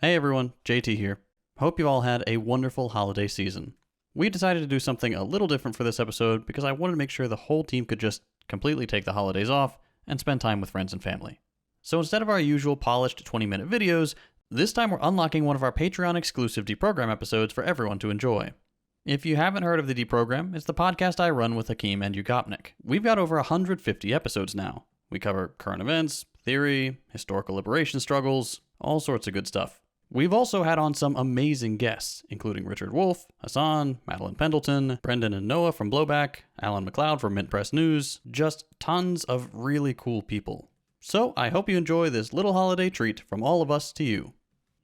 Hey everyone, JT here. Hope you all had a wonderful holiday season. We decided to do something a little different for this episode because I wanted to make sure the whole team could just completely take the holidays off and spend time with friends and family. So instead of our usual polished 20-minute videos, this time we're unlocking one of our Patreon exclusive Deprogram episodes for everyone to enjoy. If you haven't heard of the Deprogram, it's the podcast I run with Hakeem and Ugopnik. We've got over 150 episodes now. We cover current events, theory, historical liberation struggles, all sorts of good stuff. We've also had on some amazing guests, including Richard Wolff, Hassan, Madeline Pendleton, Brendan and Noah from Blowback, Alan McLeod from Mint Press News, just tons of really cool people. So I hope you enjoy this little holiday treat from all of us to you.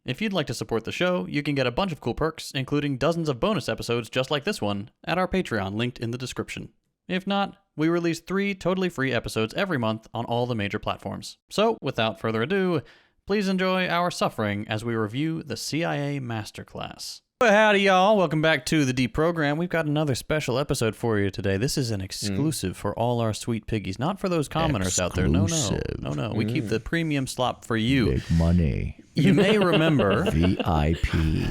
If you'd like to support the show, you can get a bunch of cool perks, including dozens of bonus episodes just like this one, at our Patreon linked in the description. If not, we release 3 totally free episodes every month on all the major platforms. So, without further ado, please enjoy our suffering as we review the CIA Masterclass. Howdy, y'all. Welcome back to the Deprogram. We've got another special episode for you today. This is an exclusive for all our sweet piggies, not for those commoners out there. No. We keep the premium slop for you. Big money. You may remember... VIP.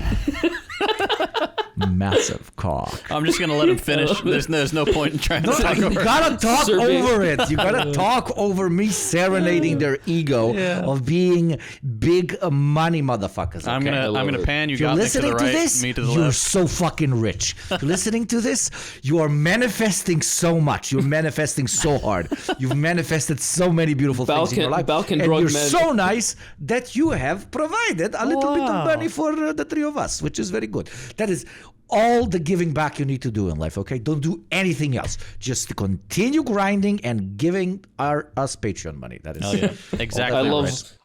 Massive cock. I'm just going to let him finish. There's no point in trying to talk over it. You gotta talk over it. You gotta talk over me serenading their ego of being big money motherfuckers. Okay? I'm gonna pan you. You're got listening to the right, this, me to the you're left. so fucking rich. You're listening to this, you are manifesting so much. You're manifesting so hard. You've manifested so many beautiful things in your life. Balkan and drug you're magic. so nice that you have provided a little bit of money for the three of us, which is very good. That is all the giving back you need to do in life, okay? Don't do anything else. Just continue grinding and giving us Patreon money. That is Exactly.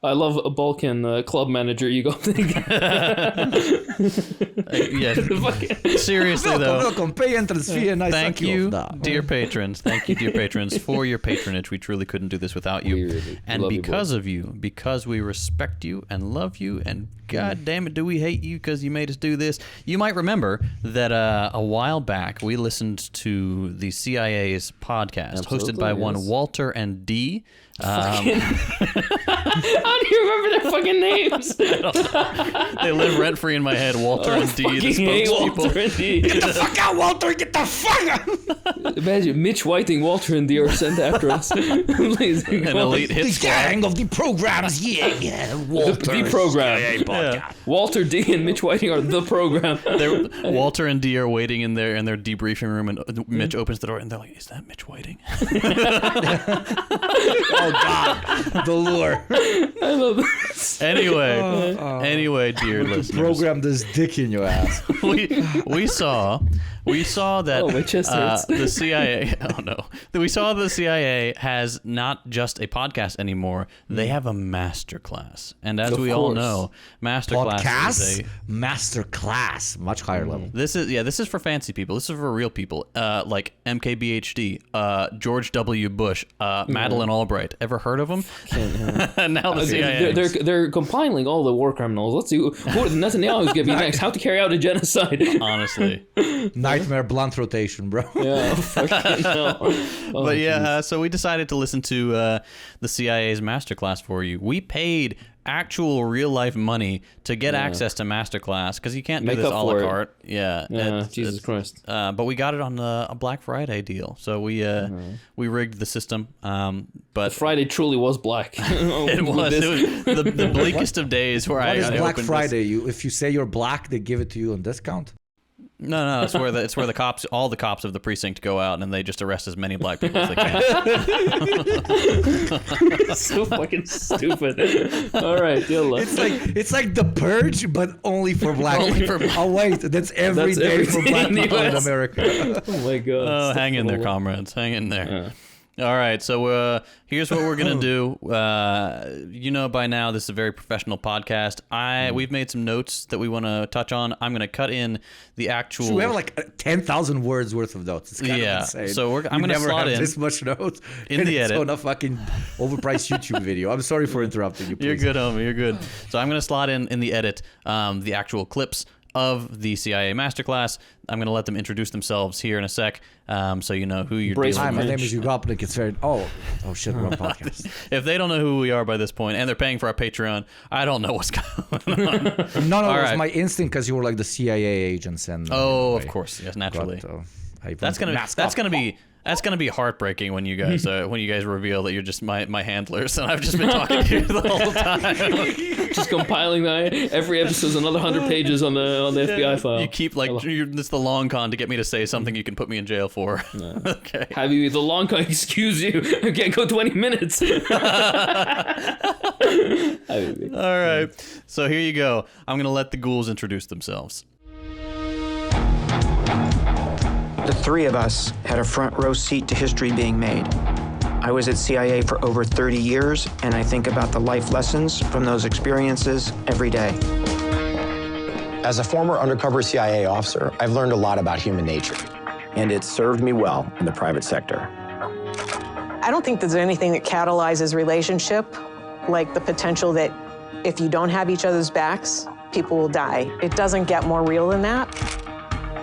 I love a Balkan club manager. You go think. Seriously though. Welcome. Pay entrance fee and I Thank you, dear patrons. Thank you, dear patrons, for your patronage. We truly couldn't do this without you. And because of you, because we respect you and love you, and God damn it, do we hate you because you made us do this. You might remember that a while back we listened to the CIA's podcast hosted by one Walter and D. How do you remember their fucking names? They live rent free in my head. Walter and D, the spokespeople. Walter and D. Get the fuck out, Walter! Get the fuck out! Imagine Mitch Whiting, Walter and D are sent after us. Please, An elite hit The squad. gang of the programs, Walter. The program. Yeah. Walter D and Mitch Whiting are the program. Walter and D are waiting in their debriefing room, and Mitch opens the door, and they're like, "Is that Mitch Whiting?" Oh God, the lure. I love this. Anyway, dear listeners, Program this dick in your ass. we saw that my chest hurts. the CIA. Oh no, we saw the CIA has not just a podcast anymore; they have a masterclass, and as we all know, masterclass is a Masterclass, much higher level. This is for fancy people. This is for real people, like MKBHD, George W. Bush, Madeleine Albright. Ever heard of them? Now the CIA. They're compiling all the war criminals. Let's see who Netanyahu's gonna be next. How to carry out a genocide. Honestly. Nightmare blunt rotation, bro. Yeah, fucking hell. Oh, But yeah, so we decided to listen to the CIA's masterclass for you. We paid actual real life money to get access to masterclass because you can't do this a la carte. Jesus Christ. But we got it on a Black Friday deal, so we rigged the system. But Friday truly was black. it was the bleakest of days where What is I Black opened Friday? If you say you're black, they give it to you on discount. No, it's where the cops, all the cops of the precinct go out and they just arrest as many black people as they can. So fucking stupid. All right, deal. It's like the Purge, but only for black people. Oh wait, that's every day for black people in America. Oh my god. Oh, hang in there, comrades. Hang in there. Yeah. All right, so here's what we're gonna do. You know by now this is a very professional podcast. We've made some notes that we want to touch on. I'm gonna cut in the actual. So we have like 10,000 words worth of notes. It's kind of insane. So I'm gonna slot in this much notes in the edit on a fucking overpriced YouTube video. I'm sorry for interrupting you. Please. You're good, homie. You're good. So I'm gonna slot in the edit the actual clips of the CIA Masterclass. I'm going to let them introduce themselves here in a sec, so you know who you're Brace dealing Hi, with. my name is Ugopnik. It's very... Oh shit, we're on podcast. If they don't know who we are by this point, and they're paying for our Patreon, I don't know what's going on. No, All it was right. my instinct because you were like the CIA agents and... Oh, of course, yes, naturally. That's gonna be heartbreaking when you guys reveal that you're just my handlers and I've just been talking to you the whole time. Just compiling that. Every episode's another 100 pages on the FBI file. You keep it's the long con to get me to say something you can put me in jail for. Okay. Have you the long con excuse you? I can't go 20 minutes. All right. So here you go. I'm gonna let the ghouls introduce themselves. The three of us had a front row seat to history being made. I was at CIA for over 30 years, and I think about the life lessons from those experiences every day. As a former undercover CIA officer, I've learned a lot about human nature. And it's served me well in the private sector. I don't think there's anything that catalyzes relationship like the potential that if you don't have each other's backs, people will die. It doesn't get more real than that.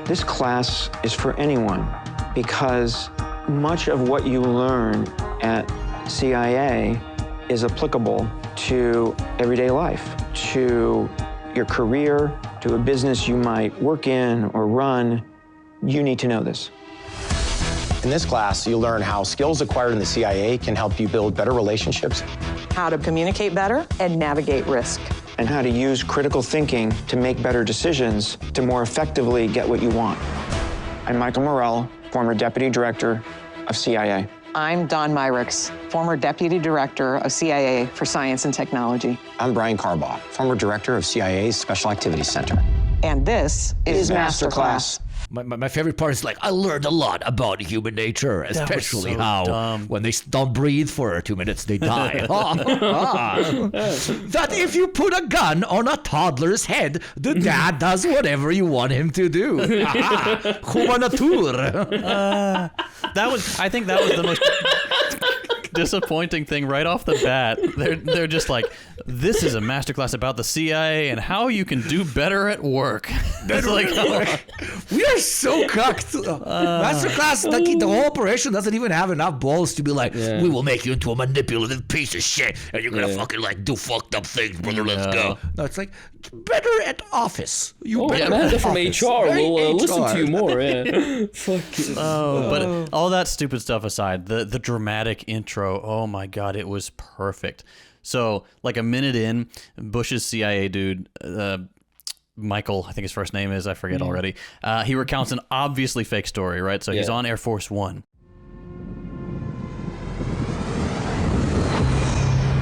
This class is for anyone because much of what you learn at CIA is applicable to everyday life, to your career, to a business you might work in or run. You need to know this. In this class, you'll learn how skills acquired in the CIA can help you build better relationships, How to communicate better and navigate risk. And how to use critical thinking to make better decisions to more effectively get what you want. I'm Michael Morell, former Deputy Director of CIA. I'm Don Myricks, former Deputy Director of CIA for Science and Technology. I'm Brian Carbaugh, former Director of CIA's Special Activities Center. And this is Masterclass. My favorite part is like, I learned a lot about human nature, especially so how dumb. when they don't breathe for 2 minutes, they die. That if you put a gun on a toddler's head, the dad does whatever you want him to do. Human nature. I think that was the most disappointing thing right off the bat. They're just like, this is a masterclass about the CIA and how you can do better at work. It's like, We are so cocked. Masterclass, the whole operation doesn't even have enough balls to be like, we will make you into a manipulative piece of shit, and you're gonna fucking like do fucked up things, brother. Let's go. No, it's like better at office. You better Amanda at from office. HR will listen HR. to you more. Yeah. Fuck it. but all that stupid stuff aside, the dramatic intro, oh my God, it was perfect. So like a minute in, Bush's CIA dude, Michael, I think his first name is, I forget already. He recounts an obviously fake story, right? So he's on Air Force One.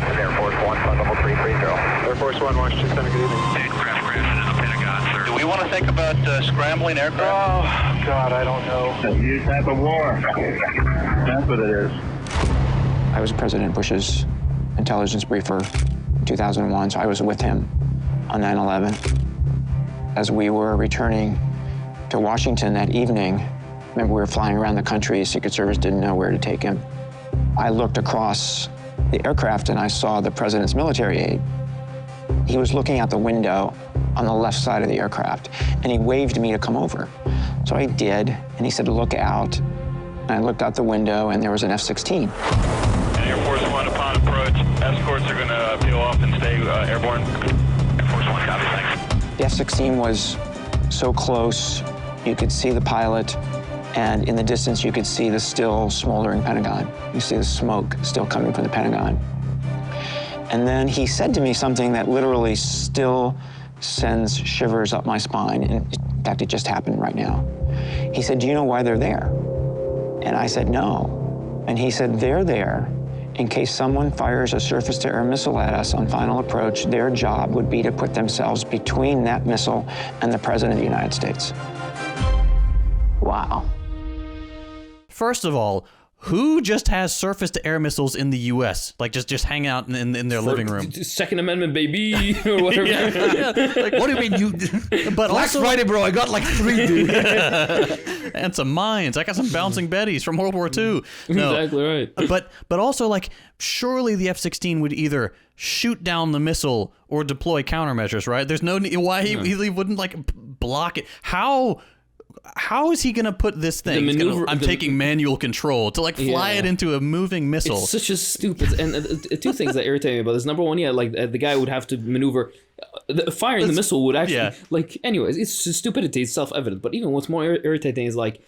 Air Force One, flight level 330. Air Force One, Washington Center, good evening. Aircraft crashed into the Pentagon, sir. Do we want to think about scrambling aircraft? Oh, God, I don't know. New type of war. That's what it is. I was President Bush's intelligence briefer in 2001, so I was with him on 9/11. As we were returning to Washington that evening, remember we were flying around the country, Secret Service didn't know where to take him. I looked across the aircraft and I saw the president's military aide. He was looking out the window on the left side of the aircraft, and he waved me to come over. So I did, and he said, look out. And I looked out the window, and there was an F-16. Air Force One, upon approach, escorts are going to peel off and stay airborne. Air Force One, copy, thanks. The F-16 was so close, you could see the pilot, and in the distance, you could see the still smoldering Pentagon. You see the smoke still coming from the Pentagon. And then he said to me something that literally still sends shivers up my spine. And in fact, it just happened right now. He said, do you know why they're there? And I said, no. And he said, they're there in case someone fires a surface-to-air missile at us on final approach. Their job would be to put themselves between that missile and the President of the United States. Wow. First of all, who just has surface-to-air missiles in the U.S.? Like, just hang out in their living room. Second Amendment, baby, or whatever. Like, what do you mean you? But Black also, Friday, bro. I got like 3, dude. and some mines. I got some bouncing Bettys from World War II. No. Exactly right. But also, like, surely the F-16 would either shoot down the missile or deploy countermeasures, right? There's no need why he wouldn't like block it. How is he going to put this thing? I'm taking manual control to like fly it into a moving missile. It's such a stupid. And two things that irritate me about this. Number one, like the guy would have to maneuver. Firing the missile would actually like. Anyways, it's just stupidity. It's self-evident. But even what's more irritating is like,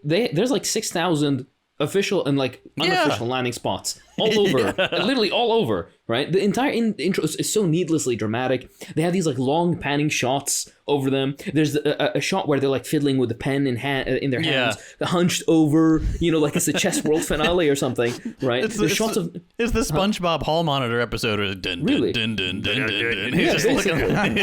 there's like 6,000 official and like unofficial landing spots all over, literally all over, right? The entire intro is so needlessly dramatic. They have these like long panning shots over them. There's a shot where they're like fiddling with the pen in their hands, hunched over, like it's the Chess World finale or something, right? It's the SpongeBob Hall Monitor episode. Or dun, really? Dun, dun, dun, dun, dun, dun. He's just looking.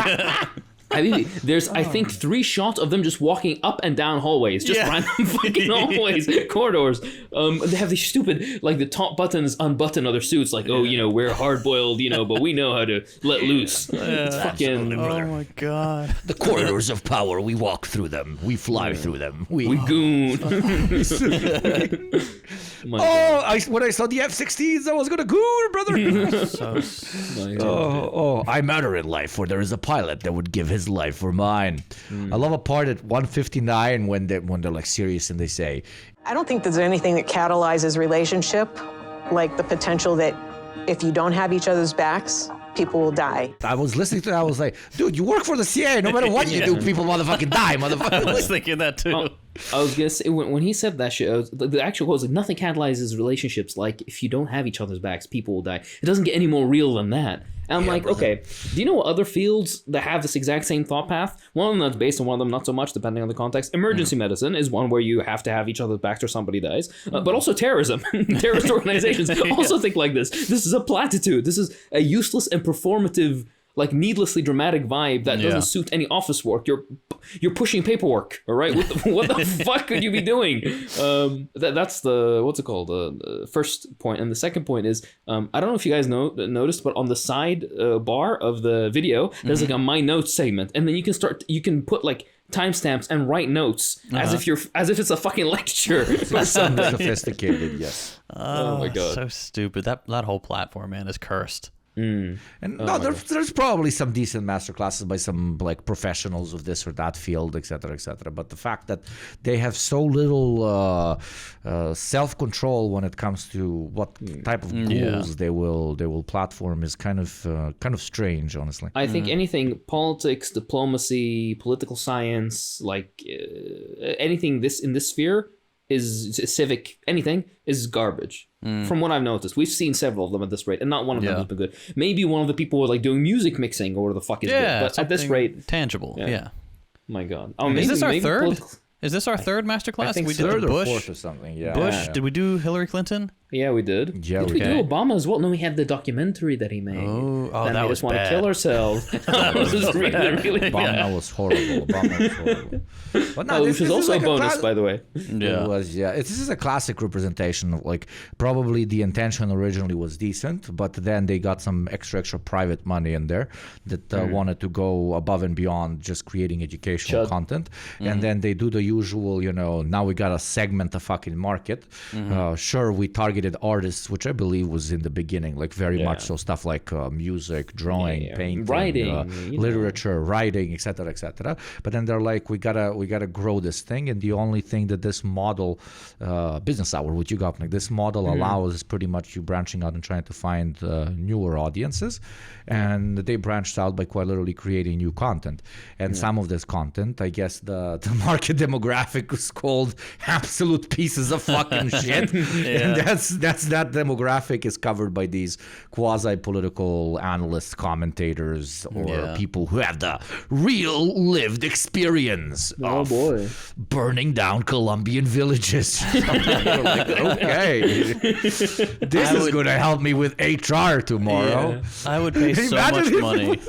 I mean, there's, I think, 3 shots of them just walking up and down hallways, just random fucking hallways, corridors. They have these stupid, like the top buttons unbutton other suits, like, we're hard-boiled, but we know how to let loose. It's fucking... Oh my god. The corridors of power, we walk through them, we fly through them, we goon. when I saw the F-16s, I was gonna goon, brother. I matter in life, for there is a pilot that would give his life for mine. I love a part at 159 when they're like serious and they say, I don't think there's anything that catalyzes relationship like the potential that if you don't have each other's backs, people will die. I was listening to that, I was like, dude, you work for the CIA, no matter what you do, people motherfucking die, motherfucker. I was thinking that too. I was gonna say, when he said that shit, the actual quote was like, nothing catalyzes relationships like if you don't have each other's backs, people will die. It doesn't get any more real than that. And I'm like, brother. Okay, do you know what other fields that have this exact same thought path? One of them that's based on one of them, not so much, depending on the context. Emergency medicine is one where you have to have each other's backs or somebody dies. But also terrorism. Terrorist organizations also think like this. This is a platitude. This is a useless and performative, like needlessly dramatic vibe that doesn't suit any office work. You're pushing paperwork, all right? What the fuck could you be doing? That's the, what's it called? The first point. And the second point is, I don't know if you guys noticed, but on the side bar of the video, there's like a My Notes segment. And then you can put like timestamps and write notes as if it's a fucking lecture. Sophisticated, yes. Oh my god. So stupid. That whole platform, man, is cursed. And there's probably some decent masterclasses by some like professionals of this or that field, etc., etc. But the fact that they have so little self-control when it comes to what type of goals they will platform is kind of strange, honestly. I think anything politics, diplomacy, political science, like anything in this sphere is civic, anything is garbage. From what I've noticed, we've seen several of them at this rate, and not one of them has been good. Maybe one of the people were like doing music mixing or whatever the fuck is good, but at this rate, tangible. Yeah. My God. Is this our third? Is this our third masterclass? I think we so. did Third Bush or fourth or something. Yeah. Bush. Did we do Hillary Clinton? Yeah, we did. Yeah, did we do Obama as well? No, we had the documentary that he made. Oh, that made was us want to bad. kill ourselves. That was really Obama was horrible. But no, which was also like a bonus, by the way. Yeah. It was, this is a classic representation of like, probably the intention originally was decent, but then they got some extra private money in there that wanted to go above and beyond just creating educational content. And then they do the usual, now we got to segment the fucking market. Sure, we targeted artists, which I believe was in the beginning, like very much so stuff like music, drawing, painting, writing, literature, writing, etc., etc. But then they're like, we gotta grow this thing, and the only thing that this model, business hour, what you got, like this model allows is pretty much you branching out and trying to find newer audiences, and they branched out by quite literally creating new content. And some of this content, I guess the market demographic was called absolute pieces of fucking shit. And that demographic is covered by these quasi-political analysts, commentators, or people who have the real lived experience of burning down Colombian villages. Like, okay, this is going to help me with HR tomorrow. I would pay so much money.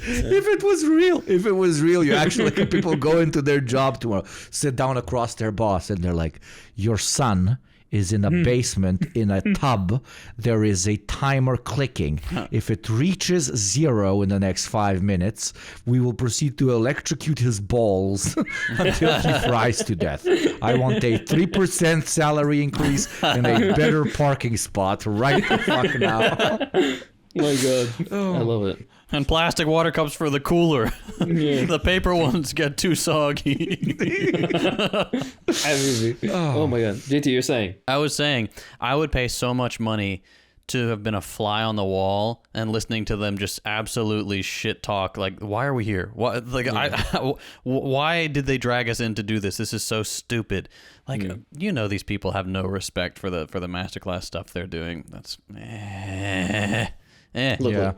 If it was real, you actually people go into their job tomorrow, sit down across their boss, and they're like, your son is in a basement in a tub. There is a timer clicking. If it reaches 0 in the next 5 minutes, we will proceed to electrocute his balls until he fries to death. I want a 3% salary increase and a better parking spot right the fuck now. My God, I love it. And plastic water cups for the cooler. The paper ones get too soggy. Oh my God, JT, you're saying? I was saying I would pay so much money to have been a fly on the wall and listening to them just absolutely shit talk. Like, why are we here? Why, like, why did they drag us in to do this? This is so stupid. Like, these people have no respect for the Masterclass stuff they're doing. That's Look,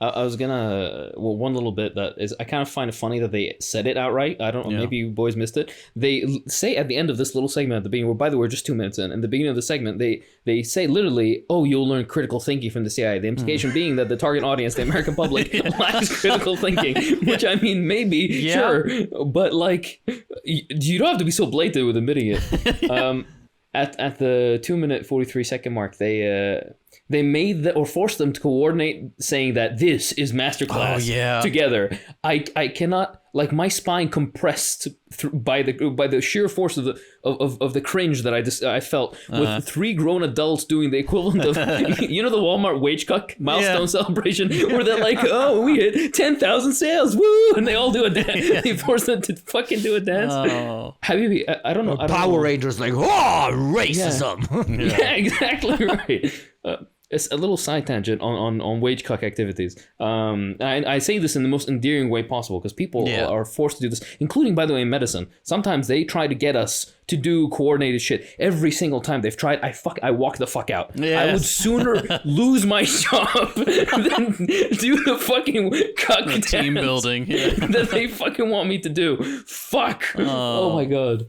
I was gonna one little bit that is I kind of find it funny that they said it outright. I don't know, maybe you boys missed it. They say at the end of this little segment at the beginning, well, by the way, we're just 2 minutes in the beginning of the segment, they say literally, oh, you'll learn critical thinking from the CIA. The implication being that the target audience, the American public, lacks critical thinking, which I mean, maybe, sure, but like, you don't have to be so blatant with admitting it. At the 2-minute 43-second mark, they made or forced them to coordinate, saying that this is Masterclass together. I cannot, like, my spine compressed by the sheer force of the cringe that I felt with 3 grown adults doing the equivalent of the Walmart wage cut milestone celebration where they're like, oh, we hit 10,000 sales, woo, and they all do a dance. They force them to fucking do a dance. Habibi, I don't know. Power Rangers like, oh, racism. Yeah, exactly right. It's a little side tangent on wage cut activities. I say this in the most endearing way possible because people are forced to do this, including, by the way, in medicine. Sometimes they try to get us to do coordinated shit. Every single time they've tried, I walk the fuck out. Yes. I would sooner lose my job than do the fucking cuck dance team building that they fucking want me to do. Fuck. Oh my God.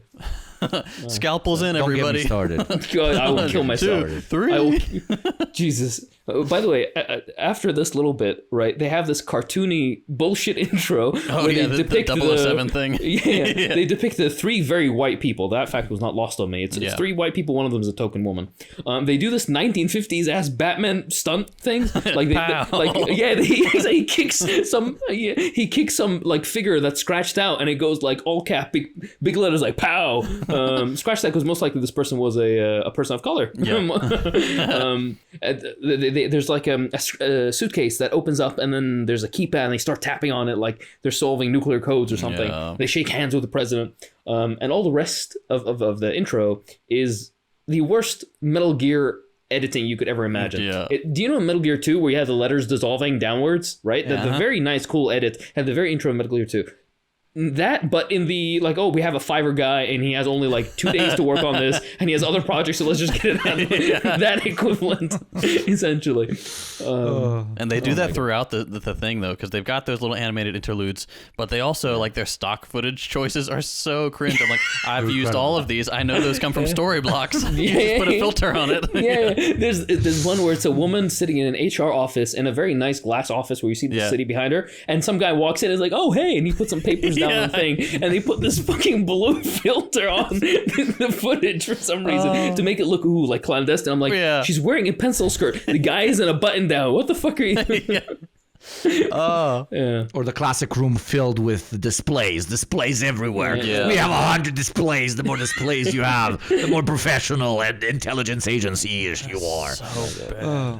Scalpels in, everybody. Don't get me started. God, I will kill myself. 2, 3. Jesus. By the way, after this little bit, right, they have this cartoony bullshit intro where they depict the 007 thing. They depict the 3 very white people. That fact was not lost on me. It's 3 white people. One of them is a token woman. They do this 1950s ass Batman stunt thing. Like, he kicks some like figure that's scratched out, and it goes like all cap, big letters like pow. Scratch that because most likely this person was a person of color. There's like a suitcase that opens up, and then there's a keypad, and they start tapping on it like they're solving nuclear codes or something. They shake hands with the president, and all the rest of the intro is the worst Metal Gear editing you could ever imagine. Do you know in Metal Gear 2 where you have the letters dissolving downwards, right? The very nice, cool edit had the very intro of Metal Gear 2. That, but in the, like, oh, we have a Fiverr guy and he has only like 2 days to work on this and he has other projects, so let's just get it out. That equivalent, essentially. And they do that throughout the thing, though, because they've got those little animated interludes, but they also, like, their stock footage choices are so cringe. I'm like, I've used all of these. I know those come from story blocks. You just put a filter on it. There's one where it's a woman sitting in an HR office in a very nice glass office where you see the city behind her, and some guy walks in and is like, oh, hey, and he puts some papers down on the thing, and they put this fucking blue filter on the footage for some reason to make it look like clandestine. I'm like, she's wearing a pencil skirt. The guy is in a button down. What the fuck are you doing? Or the classic room filled with displays everywhere. We have 100 displays. The more displays you have, the more professional and intelligence agency you are. So bad.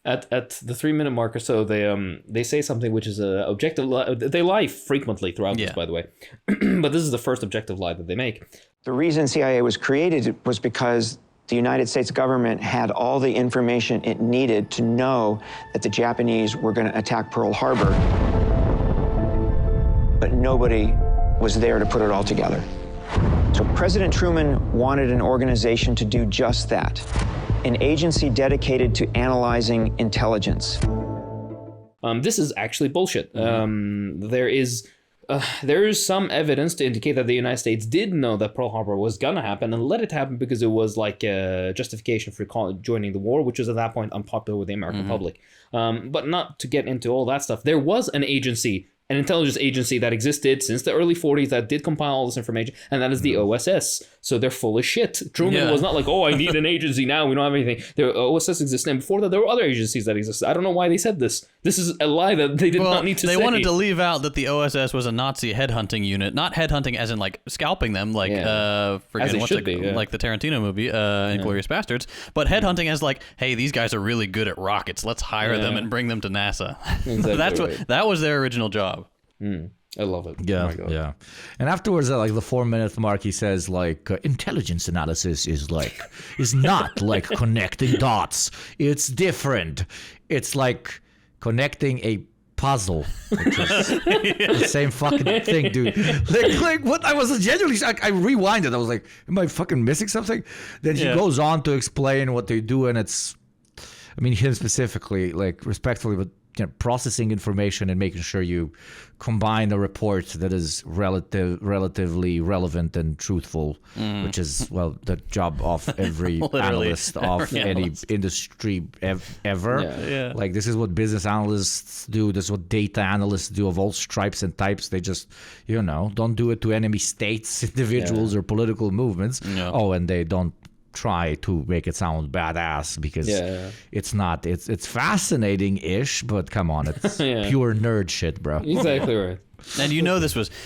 At the 3-minute mark or so, they say something which is a objective lie. They lie frequently throughout this, by the way, but this is the first objective lie that they make. The reason CIA was created was because the United States government had all the information it needed to know that the Japanese were going to attack Pearl Harbor, but nobody was there to put it all together. So President Truman wanted an organization to do just that. An agency dedicated to analyzing intelligence. This is actually bullshit. There is some evidence to indicate that the United States did know that Pearl Harbor was gonna happen and let it happen because it was like a justification for joining the war, which was at that point unpopular with the American public. But not to get into all that stuff. There was an agency an intelligence agency that existed since the early 40s that did compile all this information, and that is the OSS. So they're full of shit. Truman was not like, oh, I need an agency now. We don't have anything. The OSS existed, and before that, there were other agencies that existed. I don't know why they said this. This is a lie that they did not need to say. They wanted to leave out that the OSS was a Nazi headhunting unit, not headhunting as in like scalping them, like like the Tarantino movie, Inglourious Bastards, but headhunting as like, hey, these guys are really good at rockets. Let's hire them and bring them to NASA. Exactly that was their original job. I love it. Yeah, yeah. And afterwards, at like the 4-minute mark, he says like intelligence analysis is not like connecting dots. It's different. It's like connecting a puzzle, which is the same fucking thing, dude. Like what? I was genuinely, I rewinded. I was like, am I fucking missing something? Then he goes on to explain what they do, and it's, I mean, him specifically, like respectfully, but processing information and making sure you combine a report that is relatively relevant and truthful, which is, well, the job of every analyst of any industry ever. Yeah. Like, this is what business analysts do. This is what data analysts do of all stripes and types. They just, don't do it to enemy states, individuals, or political movements. Yeah. Oh, and they don't try to make it sound badass because it's not. It's fascinating-ish, but come on, it's pure nerd shit, bro. Exactly right. And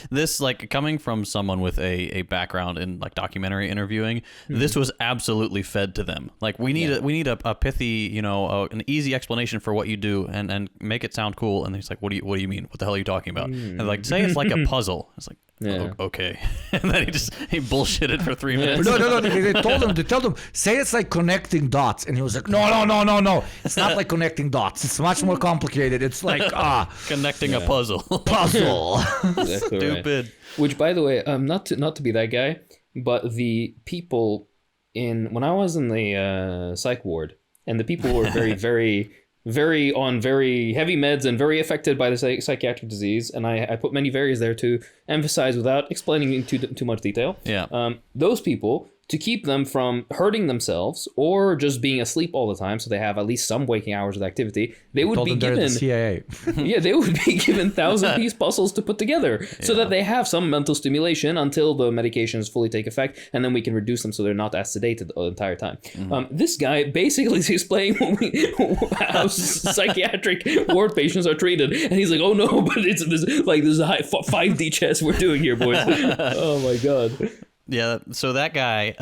this like coming from someone with a background in like documentary interviewing, this was absolutely fed to them. Like we need a pithy, an easy explanation for what you do and make it sound cool. And he's like, what do you mean? What the hell are you talking about? And like, say it's like a puzzle. It's like, okay. And then he bullshitted for 3 minutes. No. They told him, say it's like connecting dots. And he was like, no. It's not like connecting dots. It's much more complicated. It's like, connecting a puzzle. Exactly Stupid. Right. Which, by the way, not to be that guy, but the people when I was in the psych ward, and the people were very, very, very on very heavy meds and very affected by the psychiatric disease, and I put many variables there to emphasize without explaining in too much detail. Yeah. Those people, to keep them from hurting themselves or just being asleep all the time, so they have at least some waking hours of activity, they would be given the CIA. they would be given 1,000-piece puzzles to put together so that they have some mental stimulation until the medications fully take effect, and then we can reduce them so they're not as sedated the entire time. This guy basically is explaining how psychiatric ward patients are treated, and he's like, oh no, but this is a high 5D chess we're doing here, boys. Oh my god. Yeah, so that guy,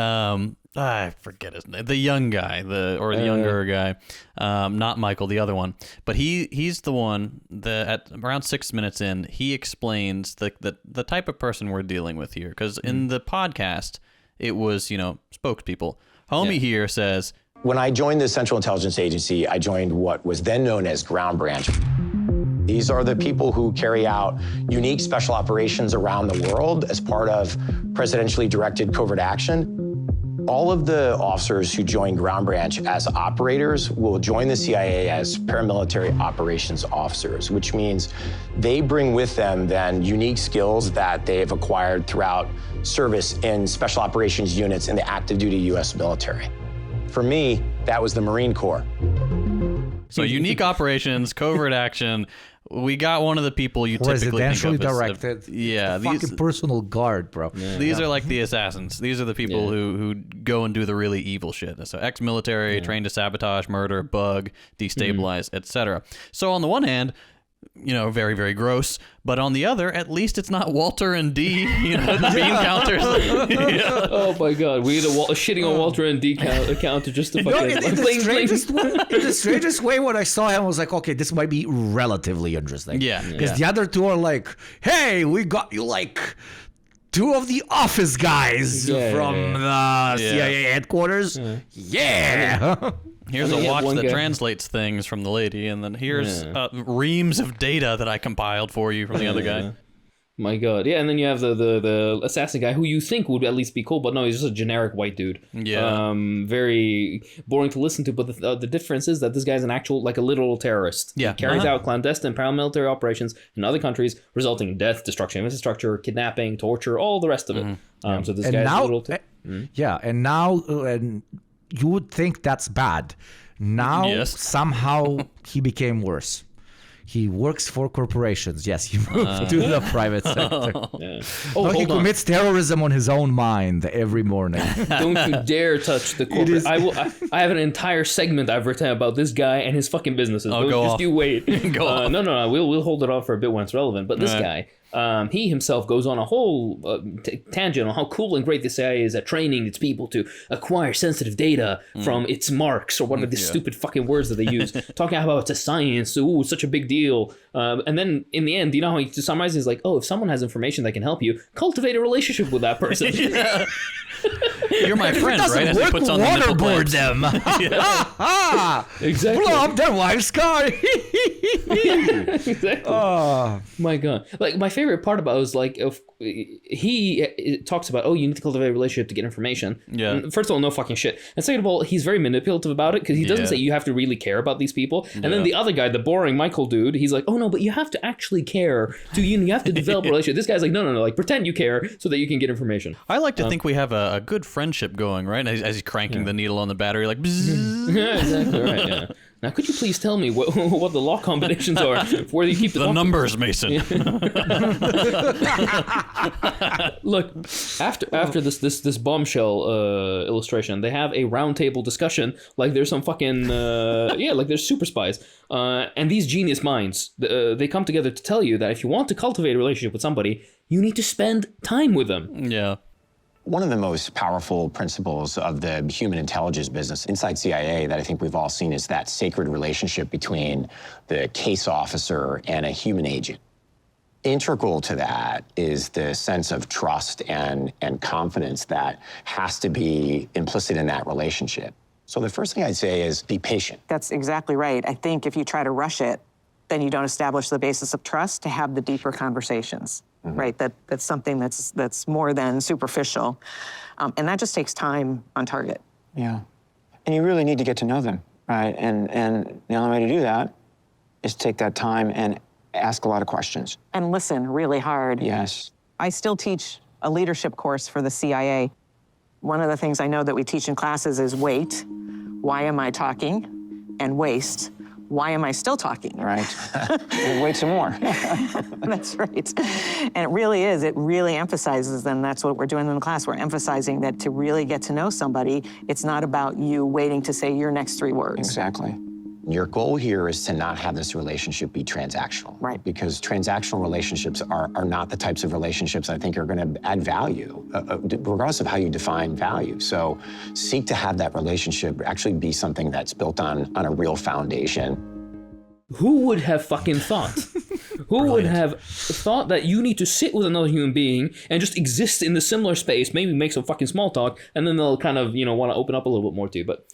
I forget his name, the young guy, the younger guy, not Michael, the other one, but he's the one that at around 6 minutes in, he explains the type of person we're dealing with here, because in the podcast, it was, spokespeople. Homie here says, When I joined the Central Intelligence Agency, I joined what was then known as Ground Branch. These are the people who carry out unique special operations around the world as part of presidentially directed covert action. All of the officers who join Ground Branch as operators will join the CIA as paramilitary operations officers, which means they bring with them then unique skills that they have acquired throughout service in special operations units in the active duty U.S. military. For me, that was the Marine Corps. So unique operations, covert action. We got one of the people you typically think of directed. These fucking personal guard, bro. These are like the assassins. These are the people who go and do the really evil shit. So ex-military, trained to sabotage, murder, bug, destabilize, etc. So on the one hand, very, very gross. But on the other, at least it's not Walter and D, the bean counters. Oh my god, we need a shitting on Walter and D counter just to fucking... In the strangest way, when I saw him, I was like, okay, this might be relatively interesting. Yeah. Because the other two are like, hey, we got you like... two of the office guys from the CIA headquarters. Yeah. Here's a watch that translates things from the lady, and then here's reams of data that I compiled for you from the other guy. My god. Yeah, and then you have the assassin guy who you think would at least be cool, but no, he's just a generic white dude. Yeah. Very boring to listen to, but the difference is that this guy's an actual, like a literal terrorist. Yeah. He carries out clandestine paramilitary operations in other countries, resulting in death, destruction of infrastructure, kidnapping, torture, all the rest of it. So this guy's a little... and you would think that's bad. Now, somehow, he became worse. He works for corporations. Yes, he moved to the private sector. Yeah. No, he hold on. commits terrorism on his own mind every morning. Don't you dare touch the corporate. is- I have an entire segment I've written about this guy and his fucking businesses. Oh, go just off. you wait. Go off. No. We'll hold it off for a bit when it's relevant. But this guy, he himself goes on a whole tangent on how cool and great the CIA is at training its people to acquire sensitive data from its marks or whatever the stupid fucking words that they use. Talking about it's a science, ooh, such a big deal. And then in the end, you know how he summarizes, he's like, oh, if someone has information that can help you, cultivate a relationship with that person. You're my friend, right? As he puts on the nipple waterboard clamps. them. Exactly. Blow up their wife's car. Exactly. My God. Like, my favorite part about it was like, if he talks about, oh, you need to cultivate a relationship to get information. Yeah. And first of all, no fucking shit. And second of all, he's very manipulative about it because he doesn't say you have to really care about these people. And then the other guy, the boring Michael dude, he's like, oh no, but you have to actually care. You have to develop a relationship. This guy's like, no, like pretend you care so that you can get information. I like to think we have a good friendship going, right? As he's cranking the needle on the battery, like, bzzz. Yeah, exactly right. Yeah. Now, could you please tell me what the lock combinations are for where you keep the lock- numbers, Mason. Look, after this bombshell illustration, they have a roundtable discussion like there's some fucking like there's super spies, and these genius minds they come together to tell you that if you want to cultivate a relationship with somebody, you need to spend time with them. Yeah. One of the most powerful principles of the human intelligence business inside CIA that I think we've all seen is that sacred relationship between the case officer and a human agent. Integral to that is the sense of trust and confidence that has to be implicit in that relationship. So the first thing I'd say is be patient. That's exactly right. I think if you try to rush it, then you don't establish the basis of trust to have the deeper conversations, right? That's something that's more than superficial. And that just takes time on target. Yeah. And you really need to get to know them, right? And the only way to do that is take that time and ask a lot of questions. And listen really hard. Yes. I still teach a leadership course for the CIA. One of the things I know that we teach in classes is wait, why am I talking? And waste, why am I still talking? Right. We'll wait some more. That's right. And it really emphasizes, and that's what we're doing in the class. We're emphasizing that to really get to know somebody, it's not about you waiting to say your next 3 words. Exactly. Your goal here is to not have this relationship be transactional. Right. Because transactional relationships are not the types of relationships I think are going to add value, regardless of how you define value. So seek to have that relationship actually be something that's built on a real foundation. Who would have fucking thought? Who would have thought that you need to sit with another human being and just exist in the similar space, maybe make some fucking small talk, and then they'll kind of, want to open up a little bit more to you. But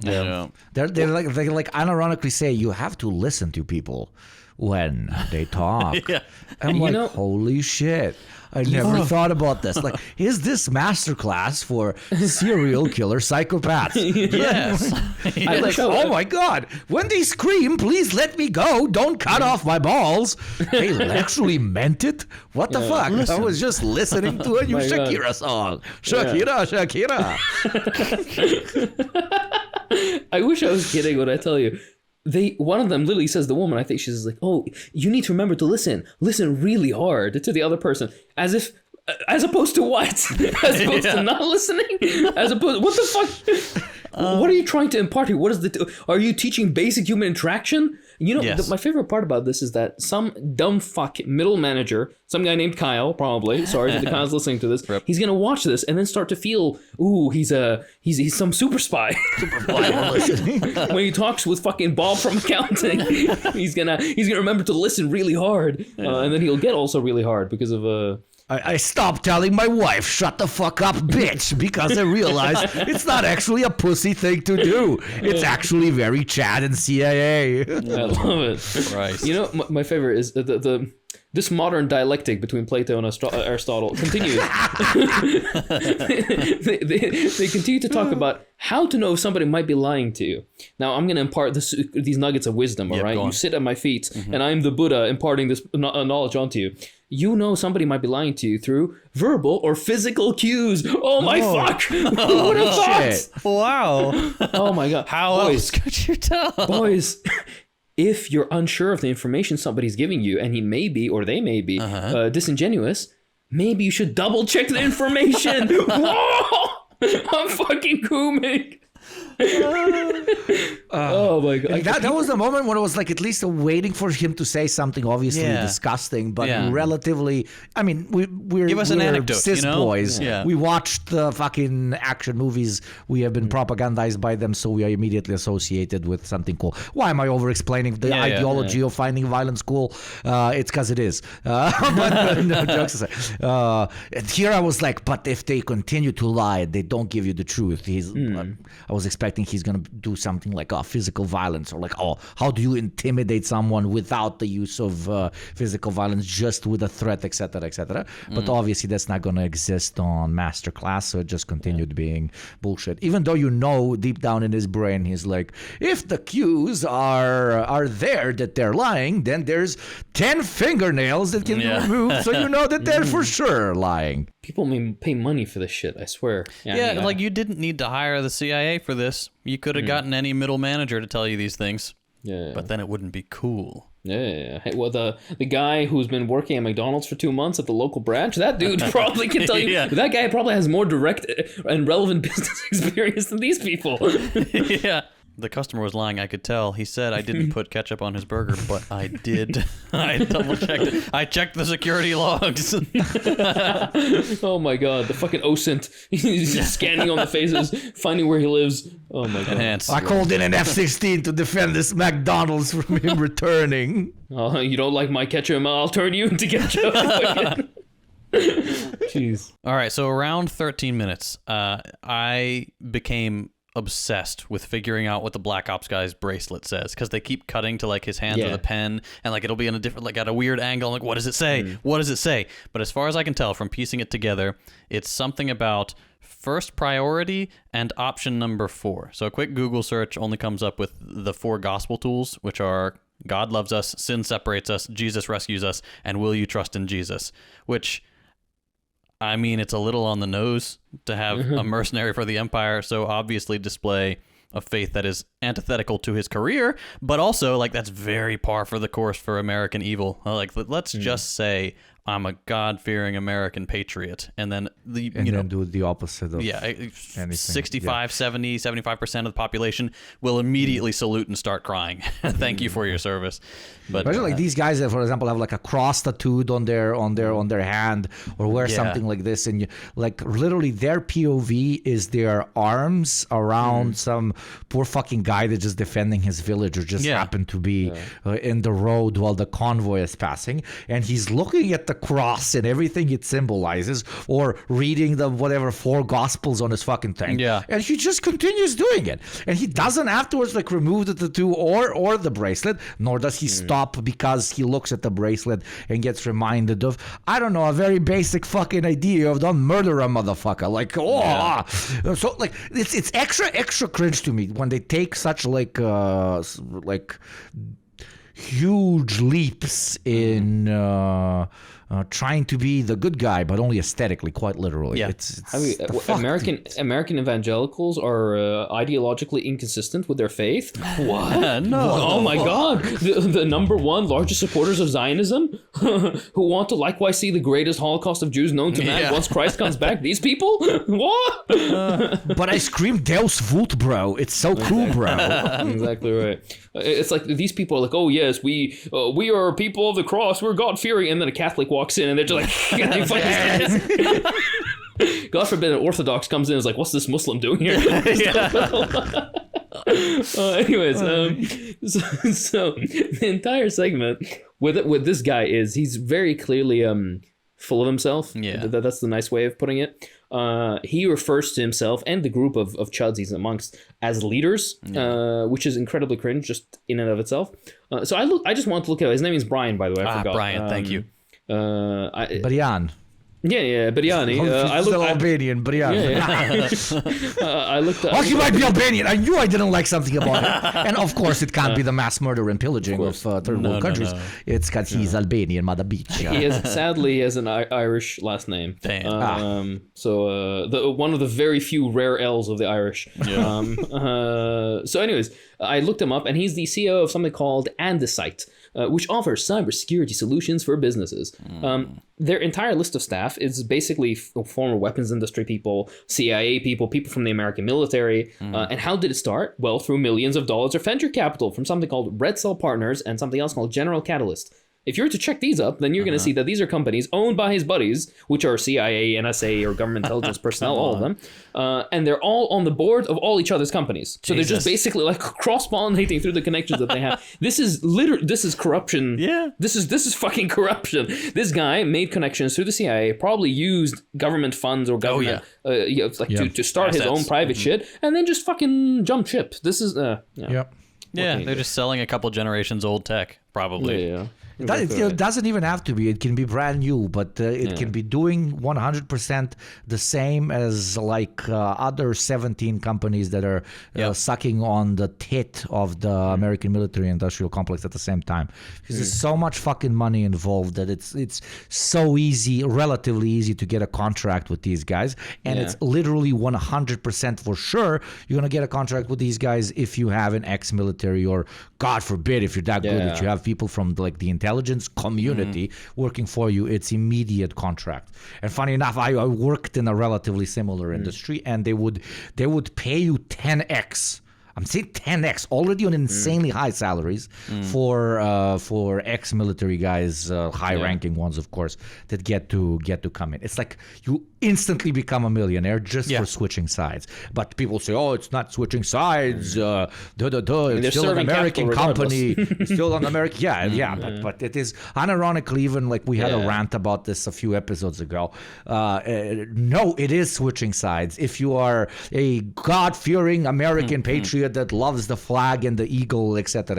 Yeah. They like unironically say you have to listen to people when they talk. Yeah. I'm You like, know- holy shit. I never thought about this. Like, is this masterclass for serial killer psychopaths? Yes. I Like, wish I oh my God, when they scream, please let me go. Don't cut off my balls. They actually meant it? What the fuck? I was just listening to a new My God. Shakira song. Shakira. I wish I was kidding when I tell you. One of them literally says, the woman, I think she's like, oh, you need to remember to listen really hard to the other person, as opposed to what? As opposed to not listening? As opposed, what the fuck? What are you trying to impart here? What is are you teaching basic human interaction? Yes. My favorite part about this is that some dumb fuck middle manager, some guy named Kyle, probably, sorry if the Kyle's listening to this, he's gonna watch this and then start to feel, ooh, he's some super spy. When he talks with fucking Bob from accounting, he's gonna remember to listen really hard, and then he'll get also really hard because of I stopped telling my wife, shut the fuck up, bitch, because I realized it's not actually a pussy thing to do. It's actually very Chad and CIA. I love it. Christ. My favorite is this modern dialectic between Plato and Aristotle continues. they continue to talk about how to know if somebody might be lying to you. Now, I'm going to impart these nuggets of wisdom, all right? go on. You sit at my feet, and I'm the Buddha imparting this knowledge onto you. You know somebody might be lying to you through verbal or physical cues. Oh, my fuck! Who would have thought? Shit. Wow. Oh, my God. How else could you tell? Boys, if you're unsure of the information somebody's giving you, and he may be, or they may be, disingenuous, maybe you should double check the information. Whoa! I'm fucking cooming. Oh my god! That was the moment when it was like at least waiting for him to say something obviously disgusting, but relatively. I mean, we're Give us an anecdote, cis boys. Yeah. We watched the fucking action movies. We have been propagandized by them, so we are immediately associated with something cool. Why am I over-explaining the ideology of finding violence cool? It's because it is. But no, jokes aside. And here I was like, but if they continue to lie, they don't give you the truth. I was expecting he's going to do something like physical violence, or like, how do you intimidate someone without the use of physical violence, just with a threat, etc., etc. But obviously that's not going to exist on Masterclass, so it just continued being bullshit. Even though deep down in his brain, he's like, if the cues are there that they're lying, then there's 10 fingernails that can be removed, so you know that they're for sure lying. People may pay money for this shit, I swear. Yeah, like you didn't need to hire the CIA for this. You could have gotten any middle manager to tell you these things. Yeah. But then it wouldn't be cool. Yeah. Hey, well, the guy who's been working at McDonald's for 2 months at the local branch, that dude probably can tell you. That guy probably has more direct and relevant business experience than these people. Yeah. The customer was lying, I could tell. He said I didn't put ketchup on his burger, but I did. I double-checked it. I checked the security logs. Oh my god, the fucking OSINT. He's just scanning on the faces, finding where he lives. Oh my god. Enhance. I called in an F-16 to defend this McDonald's from him returning. Oh, you don't like my ketchup? I'll turn you into ketchup. Jeez. All right, so around 13 minutes, I became obsessed with figuring out what the Black Ops guy's bracelet says, because they keep cutting to like his hand with a pen, and like it'll be in a different, like at a weird angle. I'm like, what does it say? What does it say? But as far as I can tell from piecing it together, it's something about first priority and option number 4. So a quick Google search only comes up with the 4 gospel tools, which are God loves us, sin separates us, Jesus rescues us, and will you trust in Jesus? Which, I mean, it's a little on the nose to have a mercenary for the Empire so obviously display a faith that is antithetical to his career, but also like that's very par for the course for American evil. Like, let's just say I'm a God-fearing American patriot, and then then do the opposite of 65, 70, 75% of the population will immediately salute and start crying. Thank you for your service. But imagine like these guys that, for example, have like a cross tattooed on their hand, or wear something like this, and like literally their POV is their arms around some poor fucking guy that's just defending his village, or just happened to be in the road while the convoy is passing, and he's looking at the cross and everything it symbolizes, or reading the whatever 4 gospels on his fucking thing, and he just continues doing it, and he doesn't afterwards like remove the tattoo or the bracelet, nor does he stop because he looks at the bracelet and gets reminded of, I don't know, a very basic fucking idea of don't murder a motherfucker. Like, so like it's extra cringe to me when they take such like huge leaps in trying to be the good guy, but only aesthetically, quite literally. Yeah. It's American evangelicals are ideologically inconsistent with their faith. What? No. Oh my God! The number 1 largest supporters of Zionism, who want to likewise see the greatest Holocaust of Jews known to man once Christ comes back. These people? What? But I scream Deus Vult, bro. It's so cool, bro. Exactly right. It's like these people are like, oh yes, we are people of the cross, we're God fearing, and then a Catholic walks in and they're just like, they fuck his ass. God forbid an Orthodox comes in and is like, what's this Muslim doing here? Anyways, so the entire segment with this guy is he's very clearly full of himself. Yeah, that's the nice way of putting it. He refers to himself and the group of chuds he's amongst as leaders, which is incredibly cringe just in and of itself. So I just wanted to look at his name is Brian, by the way. I forgot. Brian, thank you. Brian. Yeah, biryani. I looked Albanian biryani. I looked at. Oh, he might be Albanian. I knew I didn't like something about it. And of course, it can't be the mass murder and pillaging of third world countries. No. It's because he's Albanian, mother bitch. Sadly, he has an Irish last name. Damn. So one of the very few rare L's of the Irish. Yeah. So anyways, I looked him up, and he's the CEO of something called Andesite, which offers cybersecurity solutions for businesses. Their entire list of staff is basically former weapons industry people, CIA people, people from the American military. And how did it start? Well, through millions of dollars of venture capital from something called Red Cell Partners and something else called General Catalyst. If you were to check these up, then you're going to see that these are companies owned by his buddies, which are CIA, NSA, or government intelligence personnel, all of them. And they're all on the board of all each other's companies. So they're just basically like cross-pollinating through the connections that they have. This is corruption. Yeah. This is fucking corruption. This guy made connections through the CIA, probably used government funds or government to start his own private shit, and then just fucking jump ship. This is Yeah, they're just selling a couple generations old tech, probably. Yeah. It doesn't even have to be. It can be brand new, but it can be doing 100% the same as like other 17 companies that are sucking on the tit of the American military industrial complex at the same time. Because there's so much fucking money involved that it's so easy, relatively easy to get a contract with these guys. And it's literally 100% for sure you're going to get a contract with these guys if you have an ex-military, or God forbid, if you're that good that you have people from like the intelligence community working for you, it's immediate contract. And funny enough, I worked in a relatively similar industry, and they would pay you 10x. I'm saying 10x already on insanely high salaries for ex-military guys, high-ranking ones, of course, that get to come in. It's like you instantly become a millionaire just for switching sides. But people say, "Oh, it's not switching sides. It's still an American company. It's still an American." But it is unironically, even like we had a rant about this a few episodes ago. No, it is switching sides. If you are a God-fearing American patriot that loves the flag and the eagle, etc.,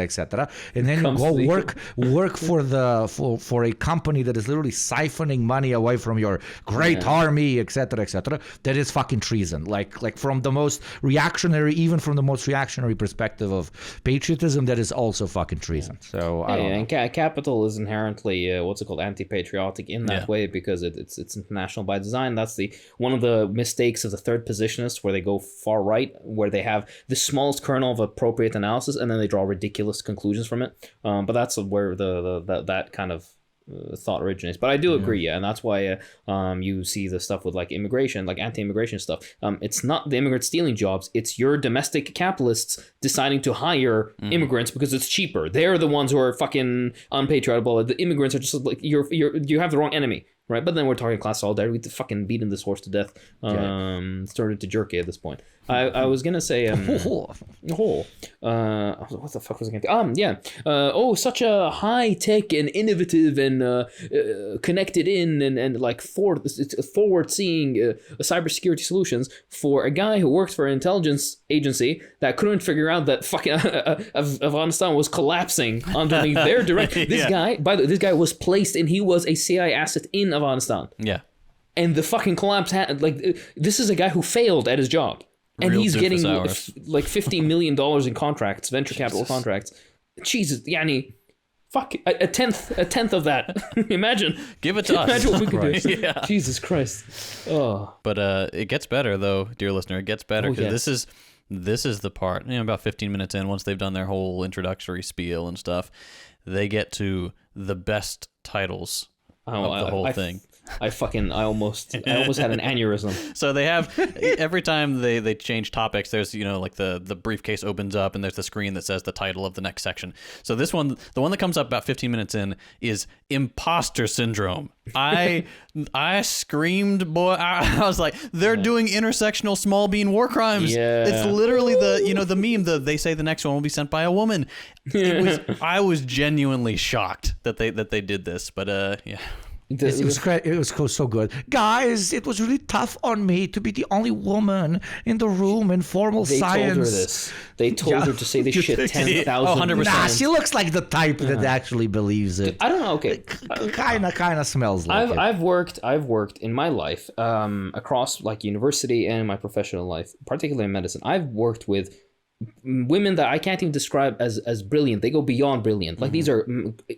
and then you go work for a company that is literally siphoning money away from your great army, etc., that is fucking treason. Like from the most reactionary, even from the most reactionary perspective of patriotism, that is also fucking treason. So I don't know. And capital is inherently anti-patriotic in that way, because it's international by design. That's one of the mistakes of the third positionists, where they go far right, where they have the smallest kernel of appropriate analysis, and then they draw ridiculous conclusions from it. But that's where that kind of thought originates. But I do agree, and that's why you see the stuff with like immigration, like anti-immigration stuff. It's not the immigrants stealing jobs; it's your domestic capitalists deciding to hire immigrants because it's cheaper. They're the ones who are fucking unpatriotic. The immigrants are just like you have the wrong enemy. Right, but then we're talking class solidarity. We fucking beating this horse to death. Started to jerky at this point. I was gonna say what the fuck was I gonna such a high tech and innovative and connected in and like forward seeing cybersecurity solutions for a guy who works for an intelligence agency that couldn't figure out that fucking Afghanistan was collapsing underneath their direct. This guy was placed, and he was a CIA asset in Afghanistan. Yeah. And the fucking collapse this is a guy who failed at his job. And he's getting like $50 million in contracts, venture capital contracts. Jesus, yani, fuck, a tenth of that. Imagine. Give it to us. Imagine what we could do. Jesus Christ. Oh. But it gets better, though, dear listener. It gets better, because this is the part, about 15 minutes in, once they've done their whole introductory spiel and stuff, they get to the best titles of the whole thing. I almost had an aneurysm. So they have, every time they change topics, there's, like the briefcase opens up and there's the screen that says the title of the next section. So this one, the one that comes up about 15 minutes in, is Imposter Syndrome. I screamed, boy. I was like, they're doing intersectional small bean war crimes. Yeah. It's literally the meme, they say the next one will be sent by a woman. I was genuinely shocked that they did this, but yeah. It was so good. Guys, it was really tough on me to be the only woman in the room in formal science. They told her to say this shit 10,000 100%. Nah, she looks like the type that actually believes it. I don't know. Okay, Kind of smells like it. I've worked in my life across like university and my professional life, particularly in medicine. I've worked with women that I can't even describe as brilliant. They go beyond brilliant. Like these are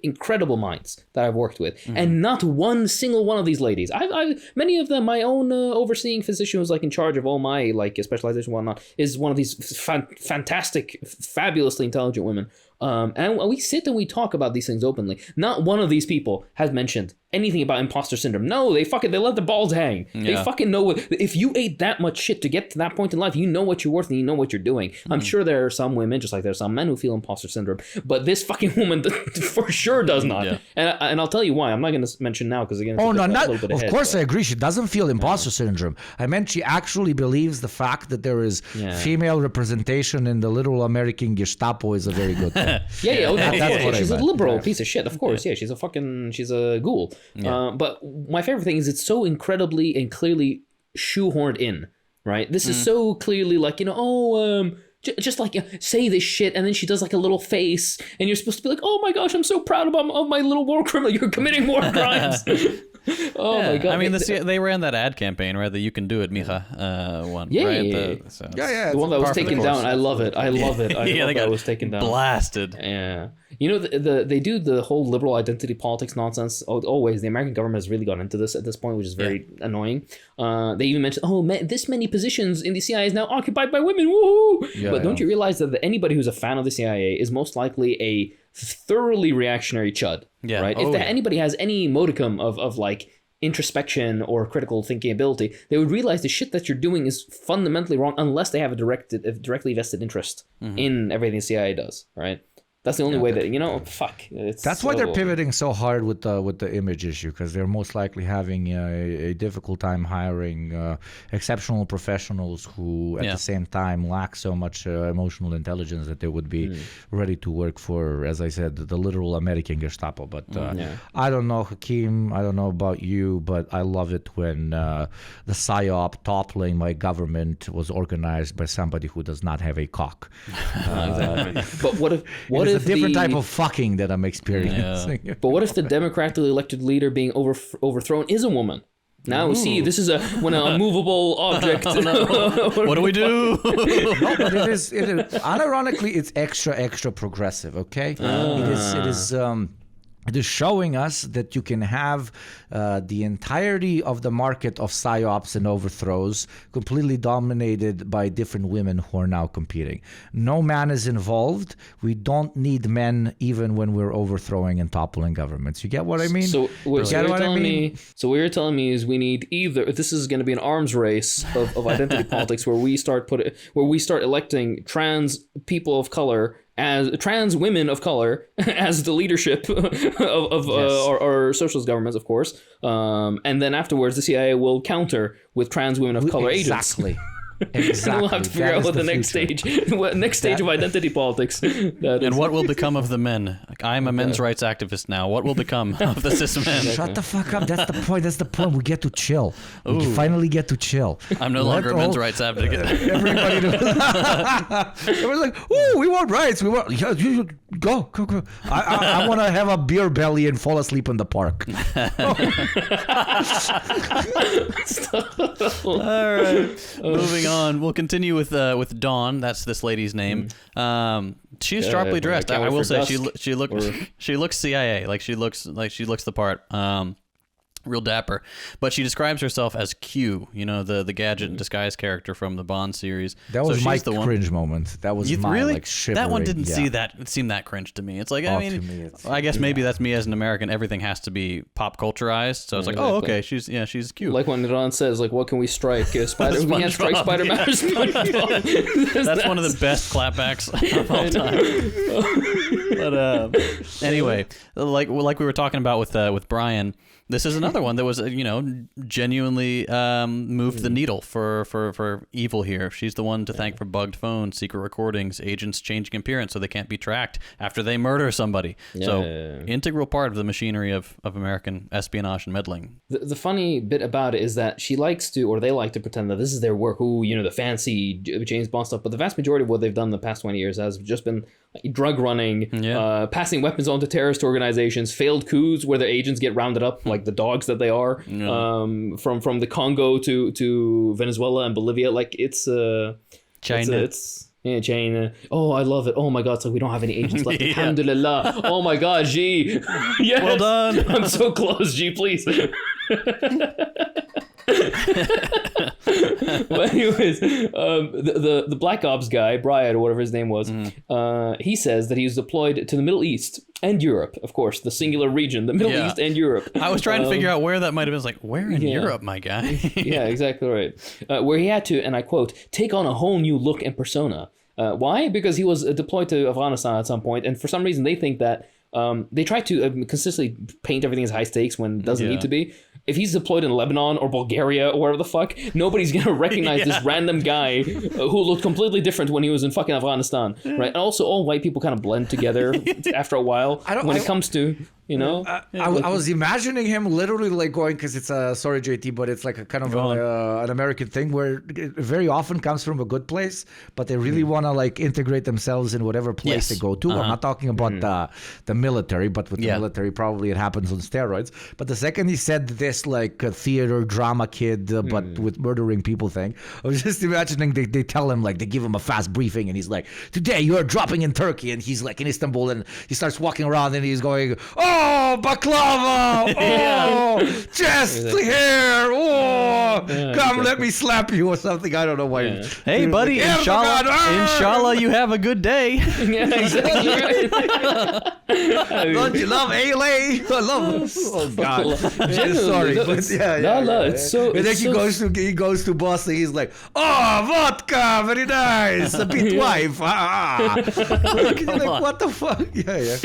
incredible minds that I've worked with, and not one single one of these ladies. I've many of them. My own overseeing physician who's like in charge of all my like specialization and whatnot is one of these fantastic, fabulously intelligent women. And we sit and we talk about these things openly. Not one of these people has mentioned anything about imposter syndrome. No, they let the balls hang. They fucking know if you ate that much shit to get to that point in life, you know what you're worth and you know what you're doing. I'm sure there are some women, just like there are some men who feel imposter syndrome, but this fucking woman for sure does not. And I'll tell you why. I'm not going to mention now because again, of course I agree. She doesn't feel imposter syndrome. I meant she actually believes the fact that there is female representation in the little American Gestapo is a very good thing. That's what she's a liberal piece of shit, of course. She's a ghoul. But my favorite thing is it's so incredibly and clearly shoehorned in, right? This is so clearly like, just like say this shit, and then she does like a little face, and you're supposed to be like, oh my gosh, I'm so proud of my little war criminal. You're committing war crimes. My god! I mean, they ran that ad campaign, right? The "You Can Do It, Mija" one. The one that was taken down. I love it. I love it. That was taken down. Blasted. Yeah. They do the whole liberal identity politics nonsense. Always, the American government has really gotten into this at this point, which is very annoying. They even mentioned, this many positions in the CIA is now occupied by women. Woohoo! But don't you realize that anybody who's a fan of the CIA is most likely a thoroughly reactionary chud? Yeah. Right. If anybody has any modicum of like introspection or critical thinking ability, they would realize the shit that you're doing is fundamentally wrong unless they have a directly vested interest in everything the CIA does. Right. That's the only way that, fuck. That's why they're pivoting so hard with the image issue, because they're most likely having a difficult time hiring exceptional professionals who at the same time lack so much emotional intelligence that they would be ready to work for, as I said, the literal American Gestapo. But I don't know, Hakeem, I don't know about you, but I love it when the PSYOP toppling my government was organized by somebody who does not have a cock. Exactly. But what if a different type of fucking that I'm experiencing. Yeah. But what if the democratically elected leader being overthrown is a woman? Now see, this is when a movable object. What do we do? No, but it is unironically, it's extra progressive. Okay, it is showing us that you can have the entirety of the market of psyops and overthrows completely dominated by different women who are now competing. No man is involved. We don't need men even when we're overthrowing and toppling governments. You get what I mean? So what you're telling me is we need either, this is going to be an arms race of identity politics where we start electing trans people of color as trans women of color as the leadership of our socialist governments, of course. And then afterwards, the CIA will counter with trans women of color agents. Exactly. And we'll have to figure out what the next stage of identity politics and what will become of the men. I'm a men's rights activist now. What will become of the cis men? Shut the fuck up. That's the point. We get to chill. We finally get to chill. I'm no longer a men's rights advocate. Everybody was like, "Ooh, we want rights. We want you go. I want to have a beer belly and fall asleep in the park." All right. Moving on, we'll continue with Dawn. That's this lady's name. She's sharply dressed. I will say she looks CIA. Like she looks the part. Real dapper, but she describes herself as Q, the gadget in disguise character from the Bond series. That was my cringe moment. That was my like shivering. That one didn't seem that cringe to me. It's like I guess maybe that's me as an American. Everything has to be pop culturized, so it's like, oh, okay, she's Q. Like when Iran says, like, what can we strike? Spider. We can't strike Spider-Man or SpongeBob. That's one of the best clapbacks of all time. But anyway, like we were talking about with Brian. This is another one that was, genuinely moved the needle for evil here. She's the one to thank for bugged phones, secret recordings, agents changing appearance so they can't be tracked after they murder somebody. Integral part of the machinery of American espionage and meddling. The funny bit about it is that they like to pretend that this is their work. The fancy James Bond stuff. But the vast majority of what they've done the past 20 years has just been drug running, passing weapons on to terrorist organizations, failed coups where their agents get rounded up like the dogs that they are, from the Congo to Venezuela and Bolivia. Like it's China. China. Oh, I love it. Oh my God, it's like we don't have any agents left. Alhamdulillah. Oh my God, G. Yes. Well done. I'm so close, G, please. But anyways, the Black Ops guy, Bryant or whatever his name was, he says that he was deployed to the Middle East and Europe, of course, the singular region, the Middle East and Europe. I was trying to figure out where that might have been. It's like, where in Europe, my guy? Yeah, exactly right. Where he had to, and I quote, take on a whole new look and persona. Why? Because he was deployed to Afghanistan at some point, and for some reason they think that they try to consistently paint everything as high stakes when it doesn't need to be. If he's deployed in Lebanon or Bulgaria or wherever the fuck, nobody's going to recognize this random guy who looked completely different when he was in fucking Afghanistan, right? And also all white people kind of blend together after a while when it comes to, I was imagining him literally like going, because it's sorry JT, but it's like a kind of an American thing where it very often comes from a good place, but they really want to like integrate themselves in whatever place they go to. I'm not talking about the military, but with the military probably it happens on steroids. But the second he said this like a theater drama kid but with murdering people thing, I was just imagining they tell him, like they give him a fast briefing and he's like, today you are dropping in Turkey, and he's like in Istanbul and he starts walking around and he's going, oh, baklava, oh, chest hair, oh, come let me slap you or something. I don't know why. Hey buddy, inshallah you have a good day. Yeah, exactly right. Don't you love Ale? I love. Oh God. Sorry, but it's so. And then he goes to Boston. He's like, oh, vodka, very nice. A bit wife. Like, what the fuck? Yeah.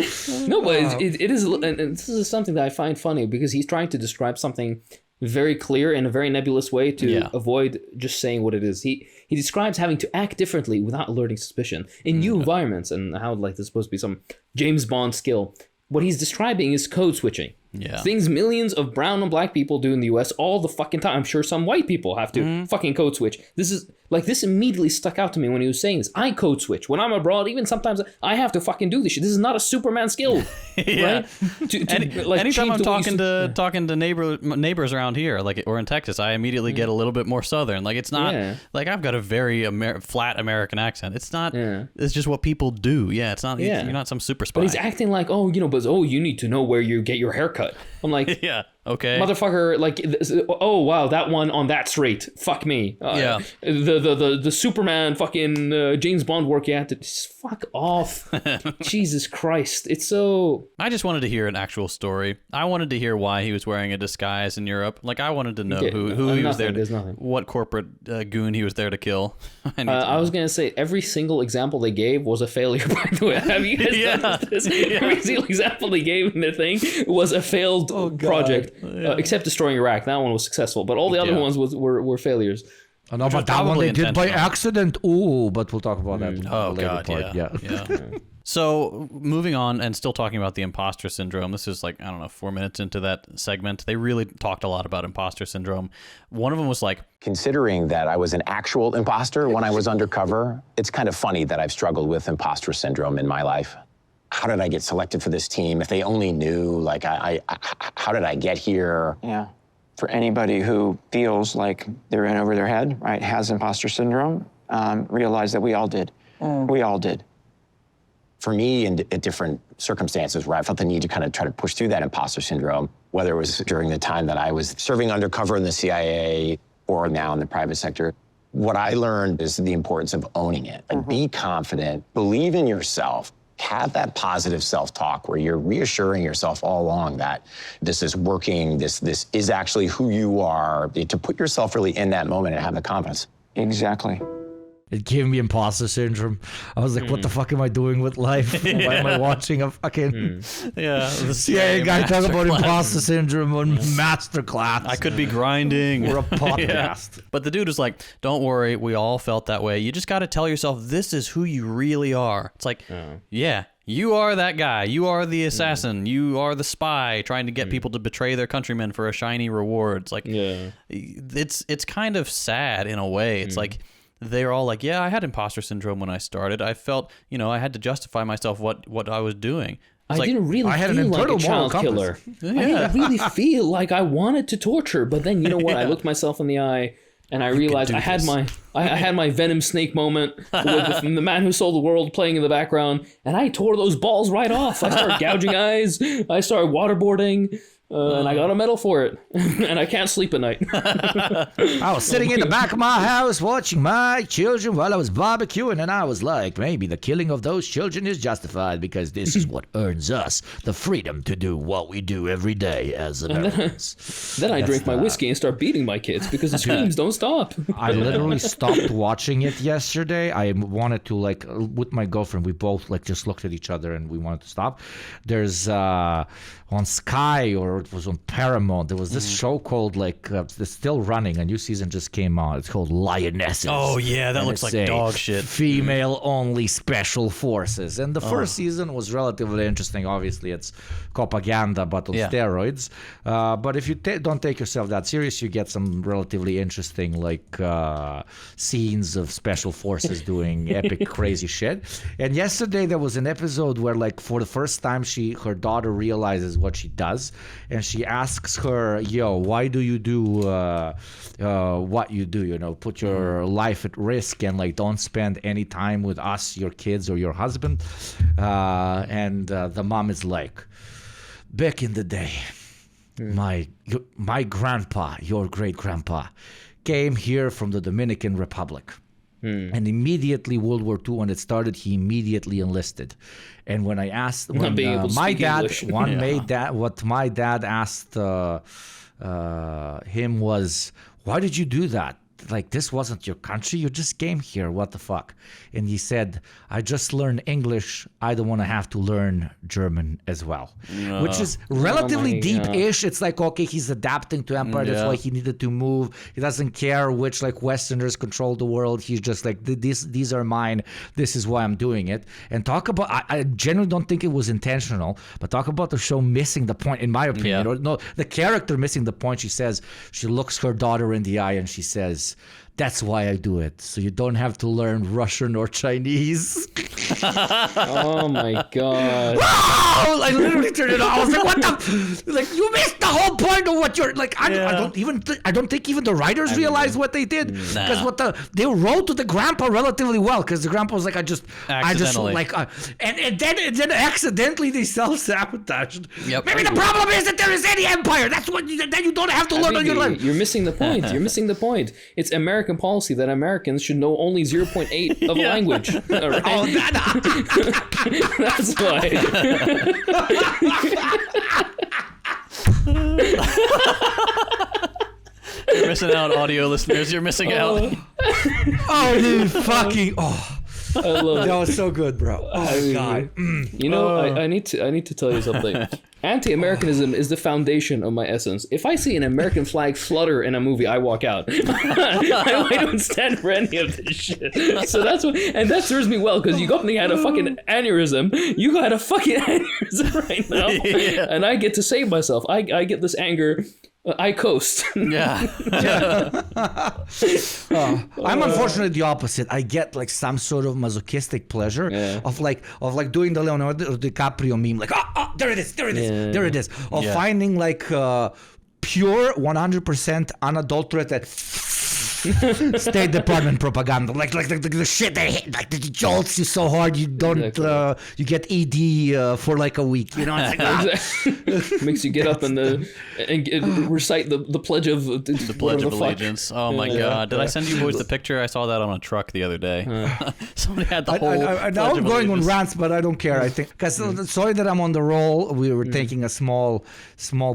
No, but it is, and this is something that I find funny because he's trying to describe something very clear in a very nebulous way to avoid just saying what it is. He describes having to act differently without alerting suspicion in new environments, and how like this is supposed to be some James Bond skill. What he's describing is code switching. Yeah. Things millions of brown and black people do in the US all the fucking time. I'm sure some white people have to fucking code switch. This immediately stuck out to me when he was saying this. I code switch. When I'm abroad, even sometimes I have to fucking do this shit. This is not a Superman skill. Right? Anytime I'm talking to neighbors around here, like, or in Texas, I immediately get a little bit more Southern. Like, it's not like I've got a very flat American accent. It's not. It's just what people do. Yeah, it's not. You're not some super spy. But he's acting like, you need to know where you get your haircut. I'm like, okay, motherfucker, like, oh wow, that one on that street, fuck me. The Superman fucking James Bond work you had to just fuck off. Jesus Christ, it's so. I just wanted to hear an actual story. I wanted to hear why he was wearing a disguise in Europe. Like, I wanted to know who he was there to, what corporate goon he was there to kill. I was gonna say every single example they gave was a failure. By the way, have you guys noticed this? Every single example they gave in the thing was a failed project, except destroying Iraq. That one was successful, but all the other ones were failures. Oh, no, but that one they did by accident. Ooh, but we'll talk about that. Oh God, part. Yeah. So moving on and still talking about the imposter syndrome. This is like, 4 minutes into that segment. They really talked a lot about imposter syndrome. One of them was like, considering that I was an actual imposter when I was undercover, it's kind of funny that I've struggled with imposter syndrome in my life. How did I get selected for this team? If they only knew, like, how did I get here? Yeah. For anybody who feels like they're in over their head, right, has imposter syndrome, realize that we all did. We all did. For me, in different circumstances where I felt the need to kind of try to push through that imposter syndrome, whether it was during the time that I was serving undercover in the CIA or now in the private sector, what I learned is the importance of owning it. Like, be confident, believe in yourself. Have that positive self-talk where you're reassuring yourself all along that this is working, this is actually who you are, to put yourself really in that moment and have the confidence. Exactly. It gave me imposter syndrome. I was like, what the fuck am I doing with life? Why am I watching a fucking The CIA guy talk about Masterclass. imposter syndrome on Masterclass? I could be grinding. We're a podcast. But the dude was like, don't worry, we all felt that way. You just got to tell yourself this is who you really are. It's like, yeah, you are that guy. You are the assassin. You are the spy trying to get people to betray their countrymen for a shiny reward. It's like, it's kind of sad in a way. It's like, they're all like, yeah, I had imposter syndrome when I started. I felt, I had to justify myself what I was doing. I didn't really had an feel like a internal moral child killer. compass. I didn't really feel like I wanted to torture. But then, you know what? I looked myself in the eye and I realized I had my Venom Snake moment with the man who sold the world playing in the background, and I tore those balls right off. I started gouging eyes. I started waterboarding. And I got a medal for it, and I can't sleep at night. I was sitting in the back of my house watching my children while I was barbecuing, and I was like, maybe the killing of those children is justified because this is what earns us the freedom to do what we do every day as Americans. Then I drink my whiskey and start beating my kids because the screams don't stop. I literally stopped watching it yesterday. I wanted to, like, with my girlfriend, we both like just looked at each other and we wanted to stop. There's on Sky, or it was on Paramount, there was this show called it's still running, a new season just came out. It's called Lionesses. Oh yeah, that looks like dog shit. Female only special forces. And the first season was relatively interesting. Obviously it's propaganda but on steroids. But if you don't take yourself that serious, you get some relatively interesting scenes of special forces doing epic crazy shit. And yesterday there was an episode where, like, for the first time her daughter realizes what she does, and she asks her, why do you do what you do, put your life at risk and like don't spend any time with us, your kids or your husband, and the mom is like, back in the day, my grandpa, your great grandpa, came here from the Dominican Republic. And immediately World War II, when it started, he immediately enlisted. And when I asked, what my dad asked him was, why did you do that? Like, this wasn't your country. You just came here. What the fuck? And he said, I just learned English. I don't want to have to learn German as well. No. Which is relatively deep-ish. It's like, okay, he's adapting to empire. That's why he needed to move. He doesn't care which, like, Westerners control the world. He's just like, these are mine. This is why I'm doing it. And talk about, I genuinely don't think it was intentional, but talk about the show missing the point, in my opinion. Or, no, the character missing the point. She looks her daughter in the eye and she says, that's why I do it, so you don't have to learn Russian or Chinese. Oh my god! Oh, I literally turned it off. I was like, "What the? Like, you missed the whole point of what you're like." I don't think even the writers realized what they did, because they wrote to the grandpa relatively well, because the grandpa was like, I just like, and then accidentally they self-sabotaged. Yep. Maybe the problem is that there is any empire. That's what then you don't have to learn on your life. You're missing the point. You're missing the point. It's American policy that Americans should know only 0.8 of a language. Right? Oh, that's why. You're missing out, audio listeners. You're missing out. Oh, dude, fucking. Oh. I love that was so good, bro. Oh god. You know, I need to tell you something. Anti-Americanism is the foundation of my essence. If I see an American flag flutter in a movie, I walk out. I don't stand for any of this shit. So that's what, and that serves me well, because you got me had a fucking aneurysm. You got a fucking aneurysm right now, and I get to save myself. I get this anger. I coast. I'm unfortunately the opposite. I get like some sort of masochistic pleasure of doing the Leonardo DiCaprio meme, like there it is, of finding like pure 100% unadulterated State Department propaganda, like the shit they hit, like the jolts you so hard you don't you get ED for like a week, you know. It's like, makes you get up and recite the pledge of allegiance. Oh my god! Did I send you boys the picture? I saw that on a truck the other day. Somebody had the whole. Now I'm going on rants, but I don't care. I think because sorry that I'm on the roll. We were taking a small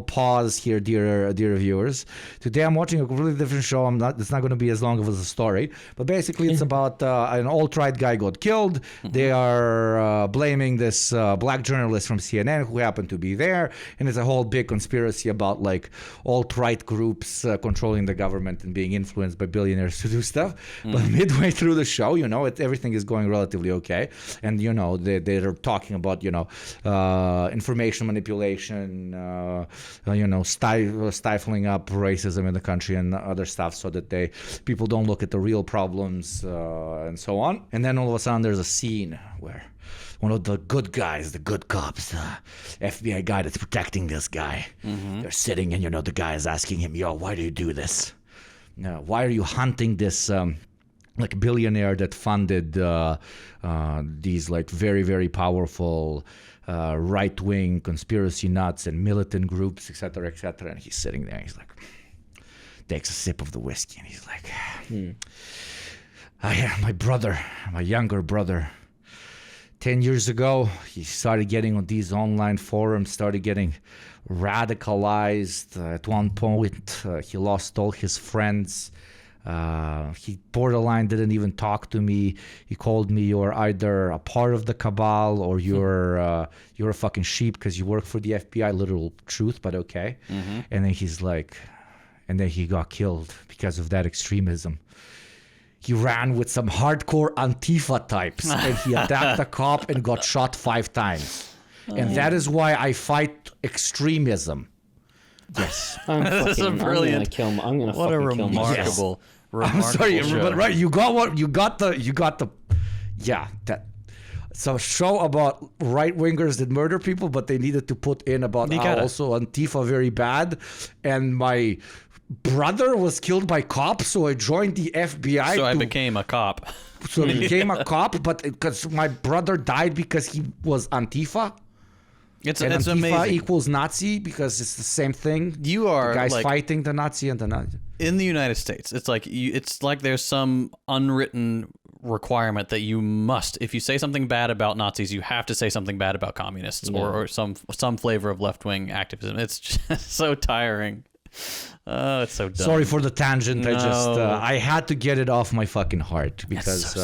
pause here, dear viewers. Today I'm watching a completely different show. It's not going to to be as long as a story. But basically, it's about an alt-right guy got killed. They are blaming this black journalist from CNN who happened to be there. And it's a whole big conspiracy about like alt-right groups controlling the government and being influenced by billionaires to do stuff. But midway through the show, everything is going relatively okay. And, they're talking about, information manipulation, stifling up racism in the country and other stuff so that people don't look at the real problems and so on. And then all of a sudden there's a scene where one of the good guys, the good cops, the FBI guy that's protecting this guy, they're sitting and, the guy is asking him, why do you do this? Why are you hunting this billionaire that funded these like very, very powerful right-wing conspiracy nuts and militant groups, et cetera, et cetera. And he's sitting there, he's like, takes a sip of the whiskey, and he's like, my younger brother, 10 years ago, he started getting on these online forums, started getting radicalized. At one point, he lost all his friends. He borderline didn't even talk to me. He called me, you're either a part of the cabal or you're a fucking sheep because you work for the FBI. Literal truth, but okay. And then he's like, and then he got killed because of that extremism. He ran with some hardcore Antifa types and he attacked a cop and got shot 5 times. And that is why I fight extremism. Yes. That's a brilliant. I'm gonna what a fucking kill him. remarkable. I'm sorry, show. but right, you got the that. So a show about right wingers that murder people, but they needed to put in about also Antifa very bad, and my brother was killed by cops, so I joined the FBI. So I became a cop. So I became a cop, but because my brother died because he was Antifa. It's Antifa amazing. equals Nazi because it's the same thing. You are the guys like, fighting the Nazi and the Nazi. In the United States, it's like there's some unwritten requirement that you must, if you say something bad about Nazis, you have to say something bad about communists or some flavor of left-wing activism. It's just so tiring. Oh, it's so dumb. Sorry for the tangent. I had to get it off my fucking heart because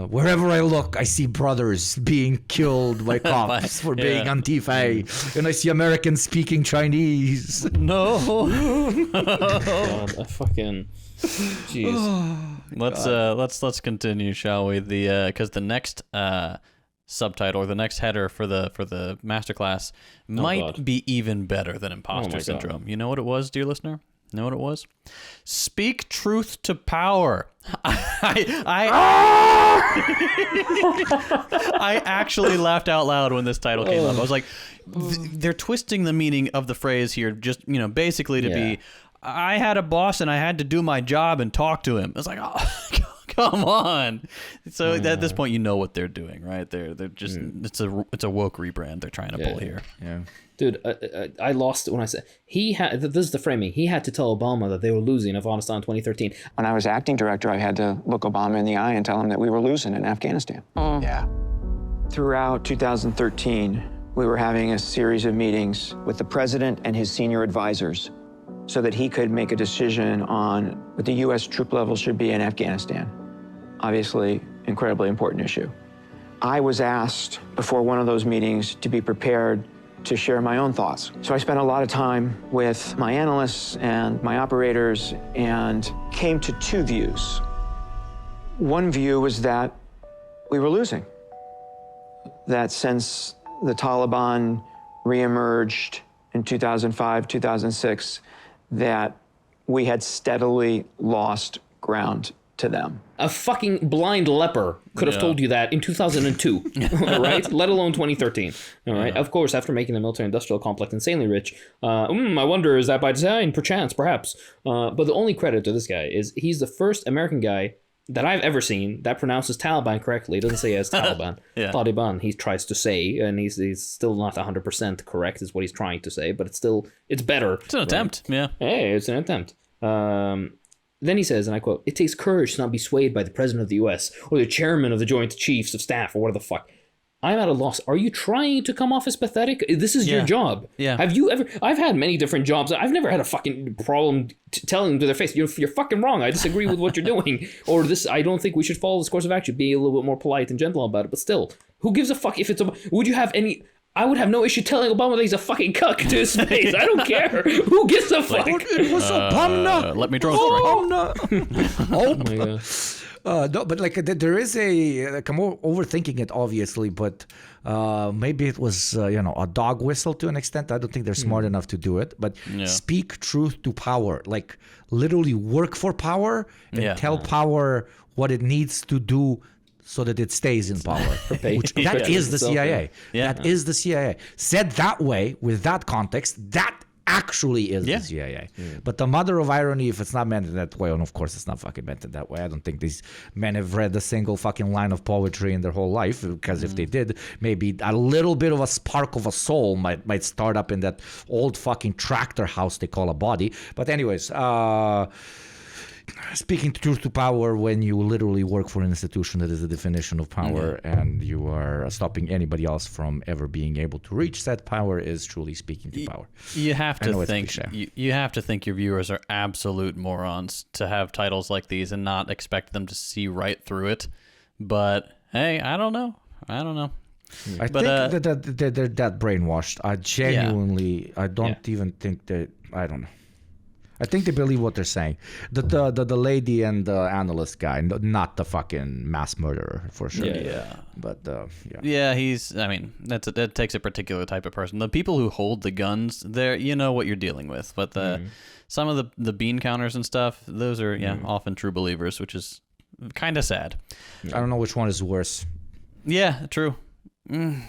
wherever I look, I see brothers being killed by cops for being Antifa, and I see Americans speaking Chinese. No. God, I fucking jeez. Let's continue, shall we? Because the next subtitle or the next header for the masterclass might be even better than Imposter Syndrome. You know what it was, dear listener? You know what it was? Speak truth to power. I actually laughed out loud when this title came up. I was like, they're twisting the meaning of the phrase here, just basically to be, I had a boss and I had to do my job and talk to him. I was like, oh, come on. So at this point, you know what they're doing, right? They're just it's a woke rebrand they're trying to pull here. Yeah. Dude, I lost it when I said this is the framing. He had to tell Obama that they were losing in Afghanistan in 2013. When I was acting director, I had to look Obama in the eye and tell him that we were losing in Afghanistan. Yeah. Throughout 2013, we were having a series of meetings with the president and his senior advisors so that he could make a decision on what the U.S. troop level should be in Afghanistan. Obviously, incredibly important issue. I was asked before one of those meetings to be prepared to share my own thoughts. So I spent a lot of time with my analysts and my operators and came to 2 views. One view was that we were losing. That since the Taliban reemerged in 2005, 2006, that we had steadily lost ground to them. A fucking blind leper could have told you that in 2002, all right? Let alone 2013, all right? Of course, after making the military-industrial complex insanely rich, I wonder, is that by design? Perchance, perhaps. But the only credit to this guy is he's the first American guy that I've ever seen that pronounces Taliban correctly. He doesn't say as Taliban. Taliban, he tries to say, and he's still not 100% correct is what he's trying to say, but it's better. It's an attempt, yeah. Hey, it's an attempt. Then he says, and I quote, "It takes courage to not be swayed by the president of the U.S. or the chairman of the Joint Chiefs of Staff or whatever the fuck." I'm at a loss. Are you trying to come off as pathetic? This is your job. Yeah. Have you ever? I've had many different jobs. I've never had a fucking problem telling them to their face, you're fucking wrong. I disagree with what you're doing. Or this, I don't think we should follow this course of action. Be a little bit more polite and gentle about it. But still, who gives a fuck if it's would you have any... I would have no issue telling Obama that he's a fucking cuck to his face. I don't care. Who gives a fuck? It was Obama. Let me draw a strike. Obama. Oh my god. No, but like there is like I'm overthinking it obviously, but maybe it was a dog whistle to an extent. I don't think they're smart enough to do it. But speak truth to power, like literally work for power and tell power what it needs to do so that it stays in power. That is the CIA. That is the CIA. Said that way, with that context, that actually is the CIA. But the mother of irony, if it's not meant in that way, and of course it's not fucking meant in that way. I don't think these men have read a single fucking line of poetry in their whole life, because if they did, maybe a little bit of a spark of a soul might start up in that old fucking tractor house they call a body. But anyways, speaking truth to power when you literally work for an institution that is the definition of power and you are stopping anybody else from ever being able to reach that power is truly speaking to power. You have to think you have to think your viewers are absolute morons to have titles like these and not expect them to see right through it. But hey, I don't know. I think that they're that brainwashed. I genuinely, I don't even think that, I don't know. I think they believe what they're saying. The lady and the analyst guy, not the fucking mass murderer for sure. Yeah. But he's. I mean, that takes a particular type of person. The people who hold the guns, you know what you're dealing with. But some of the bean counters and stuff, those are often true believers, which is kind of sad. I don't know which one is worse. Yeah, true. Yeah,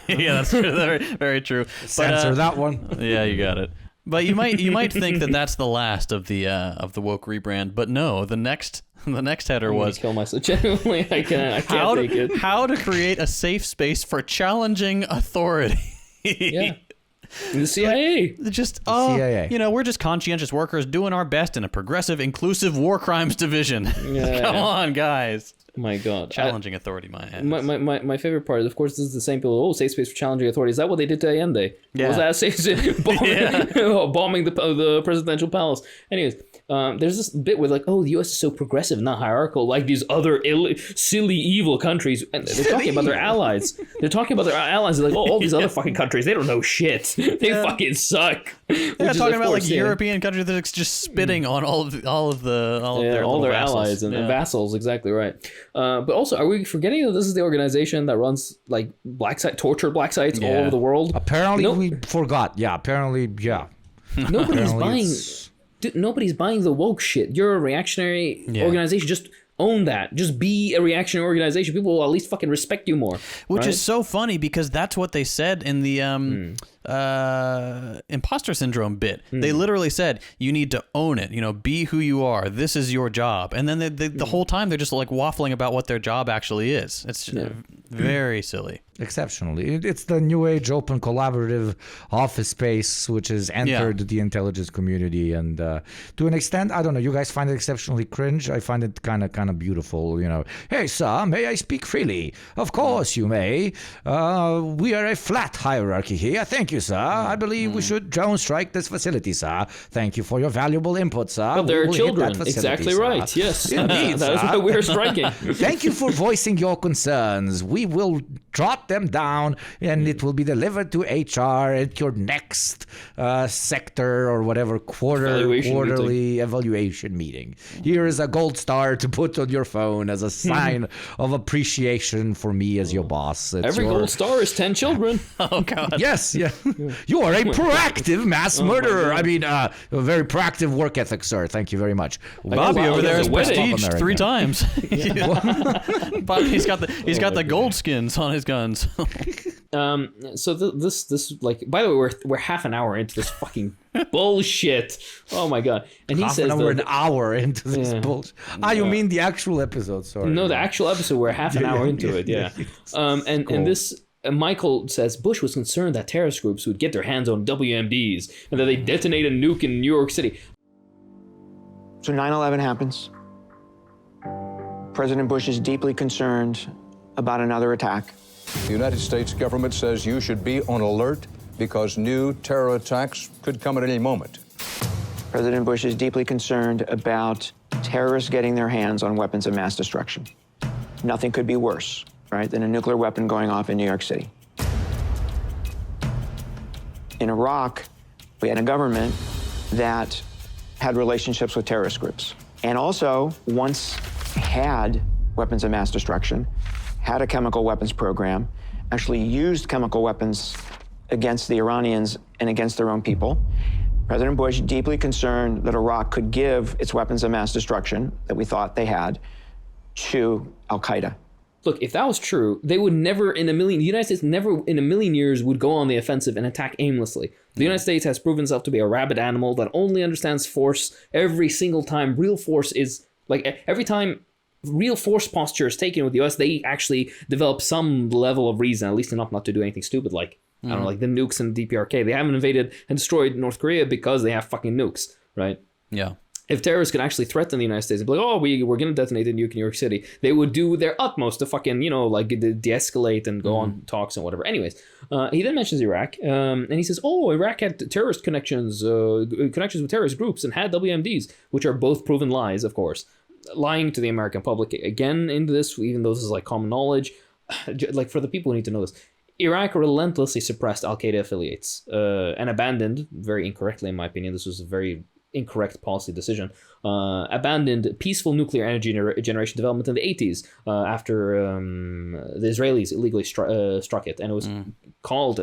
that's true. Very, very true. Censor that one. Yeah, you got it. But you might think that that's the last of the woke rebrand, but no. The next header was kill myself. Genuinely, I can't take it. How to create a safe space for challenging authority. Yeah. The CIA. CIA. We're just conscientious workers doing our best in a progressive, inclusive war crimes division. Come on, guys. My God. Challenging authority, my ass. My favorite part, of course, this is the same people. Safe space for challenging authority. Is that what they did to Allende? Yeah. Was that safe space? Bombing the presidential palace. Anyways, there's this bit where the U.S. is so progressive, not hierarchical, like these other silly, evil countries. And they're talking about their allies. They're talking about their allies. They're like, all these other fucking countries, they don't know shit. They fucking suck. They're talking about European countries that are just spitting on all of their allies and vassals. Exactly right. But also, are we forgetting that this is the organization that runs tortured black sites all over the world? Apparently, we forgot. Yeah, apparently, yeah. Nobody's buying the woke shit. You're a reactionary organization. Just own that. Just be a reactionary organization. People will at least fucking respect you more. Which is so funny because that's what they said in the imposter syndrome bit. They literally said, you need to own it. Be who you are. This is your job. And then the whole time they're just waffling about what their job actually is. It's very silly. Exceptionally. It's the new age open collaborative office space which has entered the intelligence community, and to an extent, I don't know, you guys find it exceptionally cringe. I find it kind of beautiful. Hey sir, may I speak freely? Of course you may. We are a flat hierarchy here. Thank you, sir. I believe we should drone strike this facility, sir. Thank you for your valuable input, sir. But there are children. Exactly right. Yes. Indeed, that is why we're striking. Thank you for voicing your concerns. We will jot them down and it will be delivered to HR at your next sector or whatever quarterly evaluation meeting. Here is a gold star to put on your phone as a sign of appreciation for me as your boss. Every gold star is 10 children. Oh God. Yes, yeah. You are a proactive mass murderer. I mean, a very proactive work ethic, sir. Thank you very much. Bobby over there is prestiged 3 times. Bobby, he's got the gold skins on his guns. So this by the way, we're half an hour into this fucking bullshit. Oh my God. And he says we're an hour into this bullshit. You mean the actual episode? Sorry. No, the actual episode. We're half an hour into it. Yeah. And this. Michael says Bush was concerned that terrorist groups would get their hands on WMDs and that they detonate a nuke in New York City. So 9/11 happens. President Bush is deeply concerned about another attack. The United States government says you should be on alert because new terror attacks could come at any moment. President Bush is deeply concerned about terrorists getting their hands on weapons of mass destruction. Nothing could be worse, right, than a nuclear weapon going off in New York City. In Iraq, we had a government that had relationships with terrorist groups, and also once had weapons of mass destruction, had a chemical weapons program, actually used chemical weapons against the Iranians and against their own people. President Bush, deeply concerned that Iraq could give its weapons of mass destruction that we thought they had to al-Qaeda. Look, if that was true, they would never in a million, the United States never in a million years would go on the offensive and attack aimlessly. The United States has proven itself to be a rabid animal that only understands force every single time real force is, like, every time real force posture is taken with the US, they actually develop some level of reason, at least enough not to do anything stupid like, I don't know, like the nukes and the DPRK. They haven't invaded and destroyed North Korea because they have fucking nukes, right? Yeah. If terrorists could actually threaten the United States and be like, oh, we're going to detonate a nuke in New York City, they would do their utmost to fucking, like de-escalate and go on talks and whatever. Anyways, he then mentions Iraq, and he says, oh, Iraq had terrorist connections with terrorist groups and had WMDs, which are both proven lies, of course. Lying to the American public again into this, even though this is like common knowledge. Like, for the people who need to know this, Iraq relentlessly suppressed al-Qaeda affiliates and abandoned, very incorrectly in my opinion, this was a very incorrect policy decision, abandoned peaceful nuclear energy generation development in the 80s after the Israelis illegally struck it. And it was called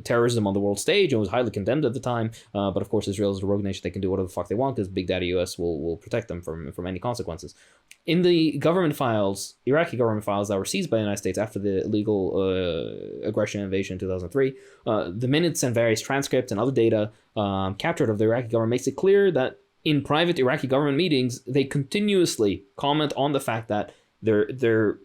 terrorism on the world stage and was highly condemned at the time. But of course, Israel is a rogue nation. They can do whatever the fuck they want because Big Daddy US will protect them from any consequences. In the government files, Iraqi government files that were seized by the United States after the illegal aggression invasion in 2003, the minutes and various transcripts and other data captured of the Iraqi government makes it clear that in private Iraqi government meetings, they continuously comment on the fact that there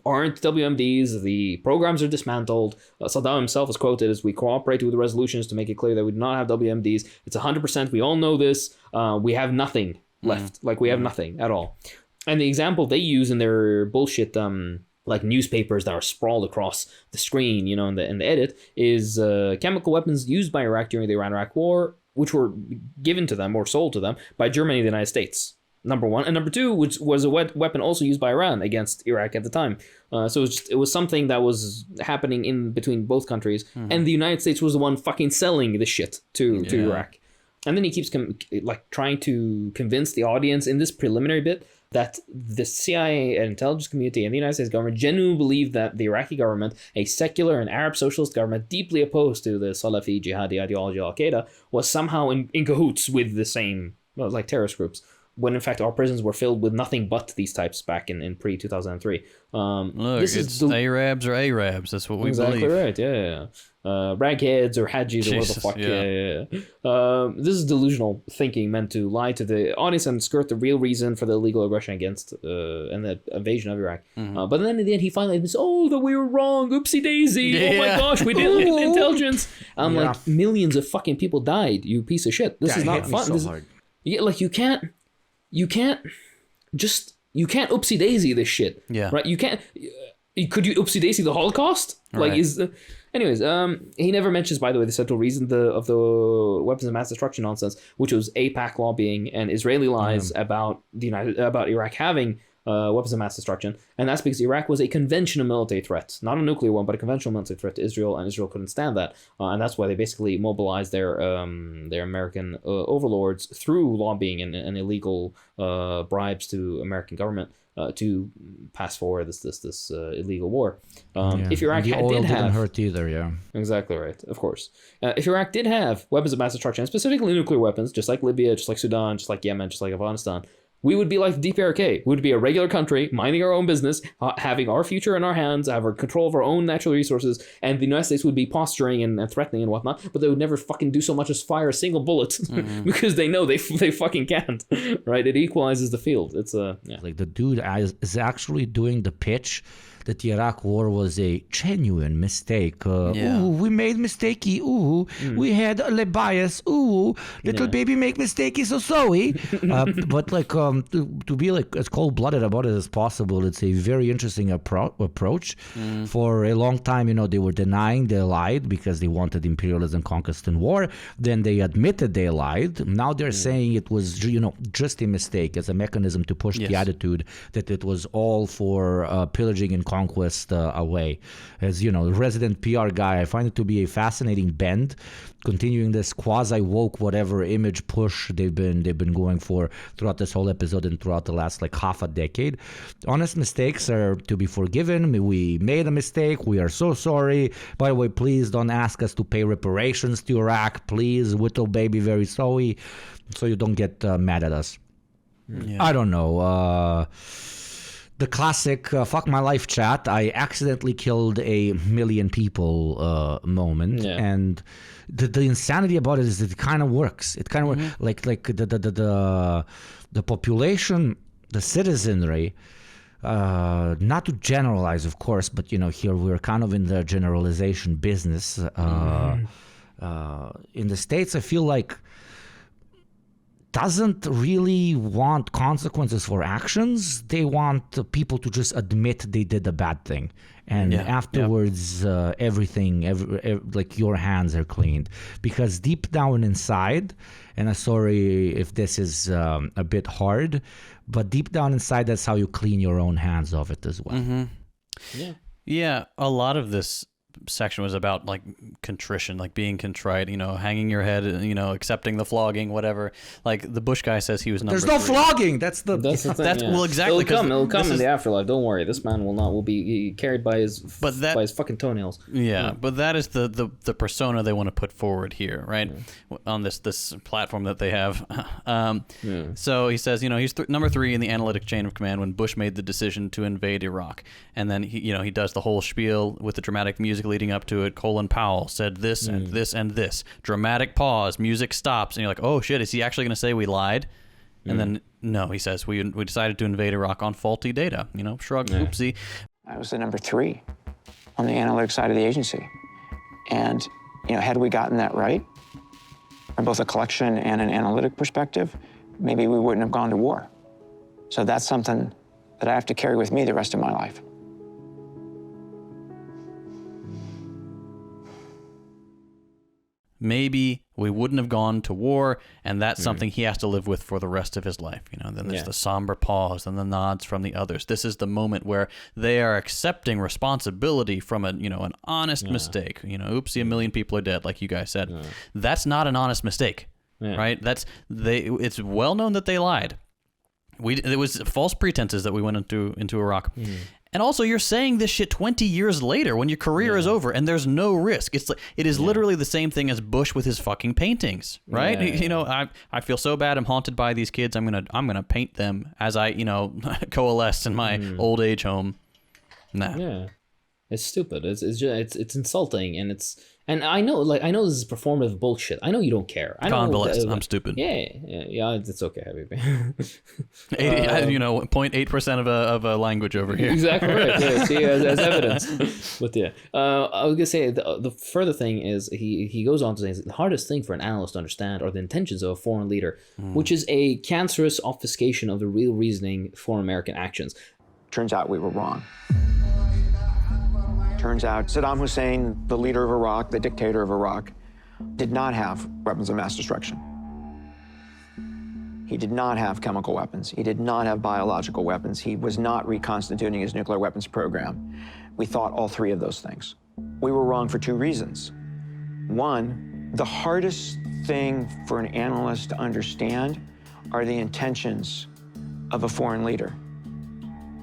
aren't WMDs, the programs are dismantled. Saddam himself is quoted as, we cooperated with the resolutions to make it clear that we do not have WMDs. It's 100%, we all know this. We have nothing left. Like, we have nothing at all. And the example they use in their bullshit like newspapers that are sprawled across the screen, in the edit, is chemical weapons used by Iraq during the Iran-Iraq War, which were given to them or sold to them by Germany and the United States. Number one. And number two, which was a weapon also used by Iran against Iraq at the time. So it was something that was happening in between both countries. And the United States was the one fucking selling this shit to Iraq. And then he keeps trying to convince the audience in this preliminary bit that the CIA and intelligence community and the United States government genuinely believed that the Iraqi government, a secular and Arab socialist government deeply opposed to the Salafi jihadi ideology of Al-Qaeda, was somehow in cahoots with the same, terrorist groups, when in fact our prisons were filled with nothing but these types back in pre-2003. Look, it's Arabs or Arabs, that's what we believe. Exactly right, yeah. Ragheads or Hajis or whatever the fuck. Yeah. This is delusional thinking meant to lie to the audience and skirt the real reason for the illegal aggression against and the invasion of Iraq. But then in the end, he finally admits, that we were wrong. Oopsie daisy. Yeah. Oh my gosh, we didn't look at the intelligence. Like, millions of fucking people died, you piece of shit. This is not fun. Hard. You can't oopsie daisy this shit. Yeah. Right? You can't. Could you oopsie daisy the Holocaust? Anyways, he never mentions, by the way, the central reason of the weapons of mass destruction nonsense, which was AIPAC lobbying and Israeli lies about Iraq having weapons of mass destruction, and that's because Iraq was a conventional military threat, not a nuclear one, but a conventional military threat to Israel, and Israel couldn't stand that, and that's why they basically mobilized their American overlords through lobbying and illegal bribes to American government. To pass forward this illegal war. If Iraq didn't hurt either, exactly right, of course. If Iraq did have weapons of mass destruction, specifically nuclear weapons, just like Libya, just like Sudan, just like Yemen, just like Afghanistan, we would be like the DPRK. We would be a regular country, minding our own business, having our future in our hands, have our control of our own natural resources, and the United States would be posturing and threatening and whatnot, but they would never fucking do so much as fire a single bullet because they know they fucking can't, right? It equalizes the field. It's like the dude is actually doing the pitch that the Iraq War was a genuine mistake. Ooh, we made mistakey. Ooh, we had a bias. Ooh, little baby make mistakey so-so-y. But like to be like as cold-blooded about it as possible, it's a very interesting approach. For a long time, they were denying they lied because they wanted imperialism, conquest, and war. Then they admitted they lied. Now they're saying it was, just a mistake as a mechanism to push the attitude that it was all for pillaging and conquest away. As resident PR guy, I find it to be a fascinating bend, continuing this quasi-woke whatever image push they've been going for throughout this whole episode and throughout the last like half a decade. Honest mistakes are to be forgiven. We made a mistake. We are so sorry. By the way, please don't ask us to pay reparations to Iraq. Please, little baby, very sorry, so you don't get mad at us. I don't know. The classic fuck my life chat, I accidentally killed 1 million people moment. And the insanity about it is that it kind of works. It kind of works. Like the population, the citizenry, not to generalize, of course, but here we're kind of in the generalization business. In the States, I feel like doesn't really want consequences for actions. They want people to just admit they did a bad thing. And afterwards, everything, like your hands are cleaned. Because deep down inside, and I'm sorry if this is a bit hard, but deep down inside, that's how you clean your own hands of it as well. Yeah, a lot of this section was about like contrition, like being contrite, hanging your head, accepting the flogging, whatever. Like the Bush guy says he was number There's no 3. flogging. That's the thing, well, exactly. It'll come in the afterlife. Don't worry. This man will be carried by his fucking toenails. But that is the persona they want to put forward here, right? On this platform that they have. So he says, he's number 3 in the analytic chain of command when Bush made the decision to invade Iraq, and then he does the whole spiel with the dramatic music leading up to it. Colin Powell said this and this and this. Dramatic pause. Music stops, and you're like, oh shit, is he actually going to say we lied? And then no, he says we decided to invade Iraq on faulty data. Shrug, oopsie. I was the number 3 on the analytics side of the agency, and had we gotten that right from both a collection and an analytic perspective, maybe we wouldn't have gone to war. So that's something that I have to carry with me the rest of my life. Maybe we wouldn't have gone to war, and that's something he has to live with for the rest of his life. Then there's the somber pause and the nods from the others. This is the moment where they are accepting responsibility from an honest mistake. Oopsie, 1 million people are dead, like you guys said. That's not an honest mistake, right? It's well known that they lied. It was false pretenses that we went into Iraq. And also, you're saying this shit 20 years later when your career is over and there's no risk. It is literally the same thing as Bush with his fucking paintings, right? I feel so bad. I'm haunted by these kids. I'm gonna paint them as I coalesce in my old age home. Nah. Yeah, it's stupid. It's insulting, and I know this is performative bullshit. I know you don't care. Convalescent. I'm stupid. Yeah, it's okay, Habibi. 0.8% of a language over here. Exactly right. Yeah, see, as evidence. But I was gonna say the further thing is he goes on to say the hardest thing for an analyst to understand are the intentions of a foreign leader, which is a cancerous obfuscation of the real reasoning for American actions. Turns out we were wrong. Turns out Saddam Hussein, the leader of Iraq, the dictator of Iraq, did not have weapons of mass destruction. He did not have chemical weapons. He did not have biological weapons. He was not reconstituting his nuclear weapons program. We thought all 3 of those things. We were wrong for 2 reasons. One, the hardest thing for an analyst to understand are the intentions of a foreign leader.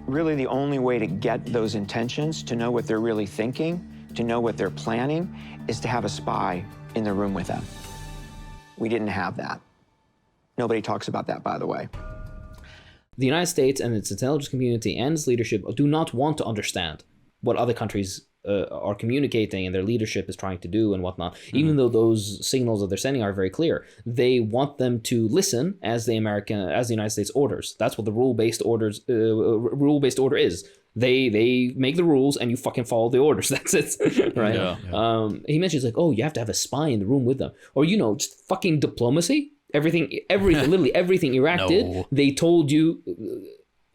Really, the only way to get those intentions, to know what they're really thinking, to know what they're planning, is to have a spy in the room with them. We didn't have that. Nobody talks about that, by the way. The United States and its intelligence community and its leadership do not want to understand what other countries are communicating and their leadership is trying to do and whatnot, even though those signals that they're sending are very clear. They want them to listen as the United States orders. That's what the rule-based order is. They make the rules and you fucking follow the orders. That's it, right? Yeah. He mentions like, oh, you have to have a spy in the room with them, or just fucking diplomacy. Literally everything Iraq did, they told you.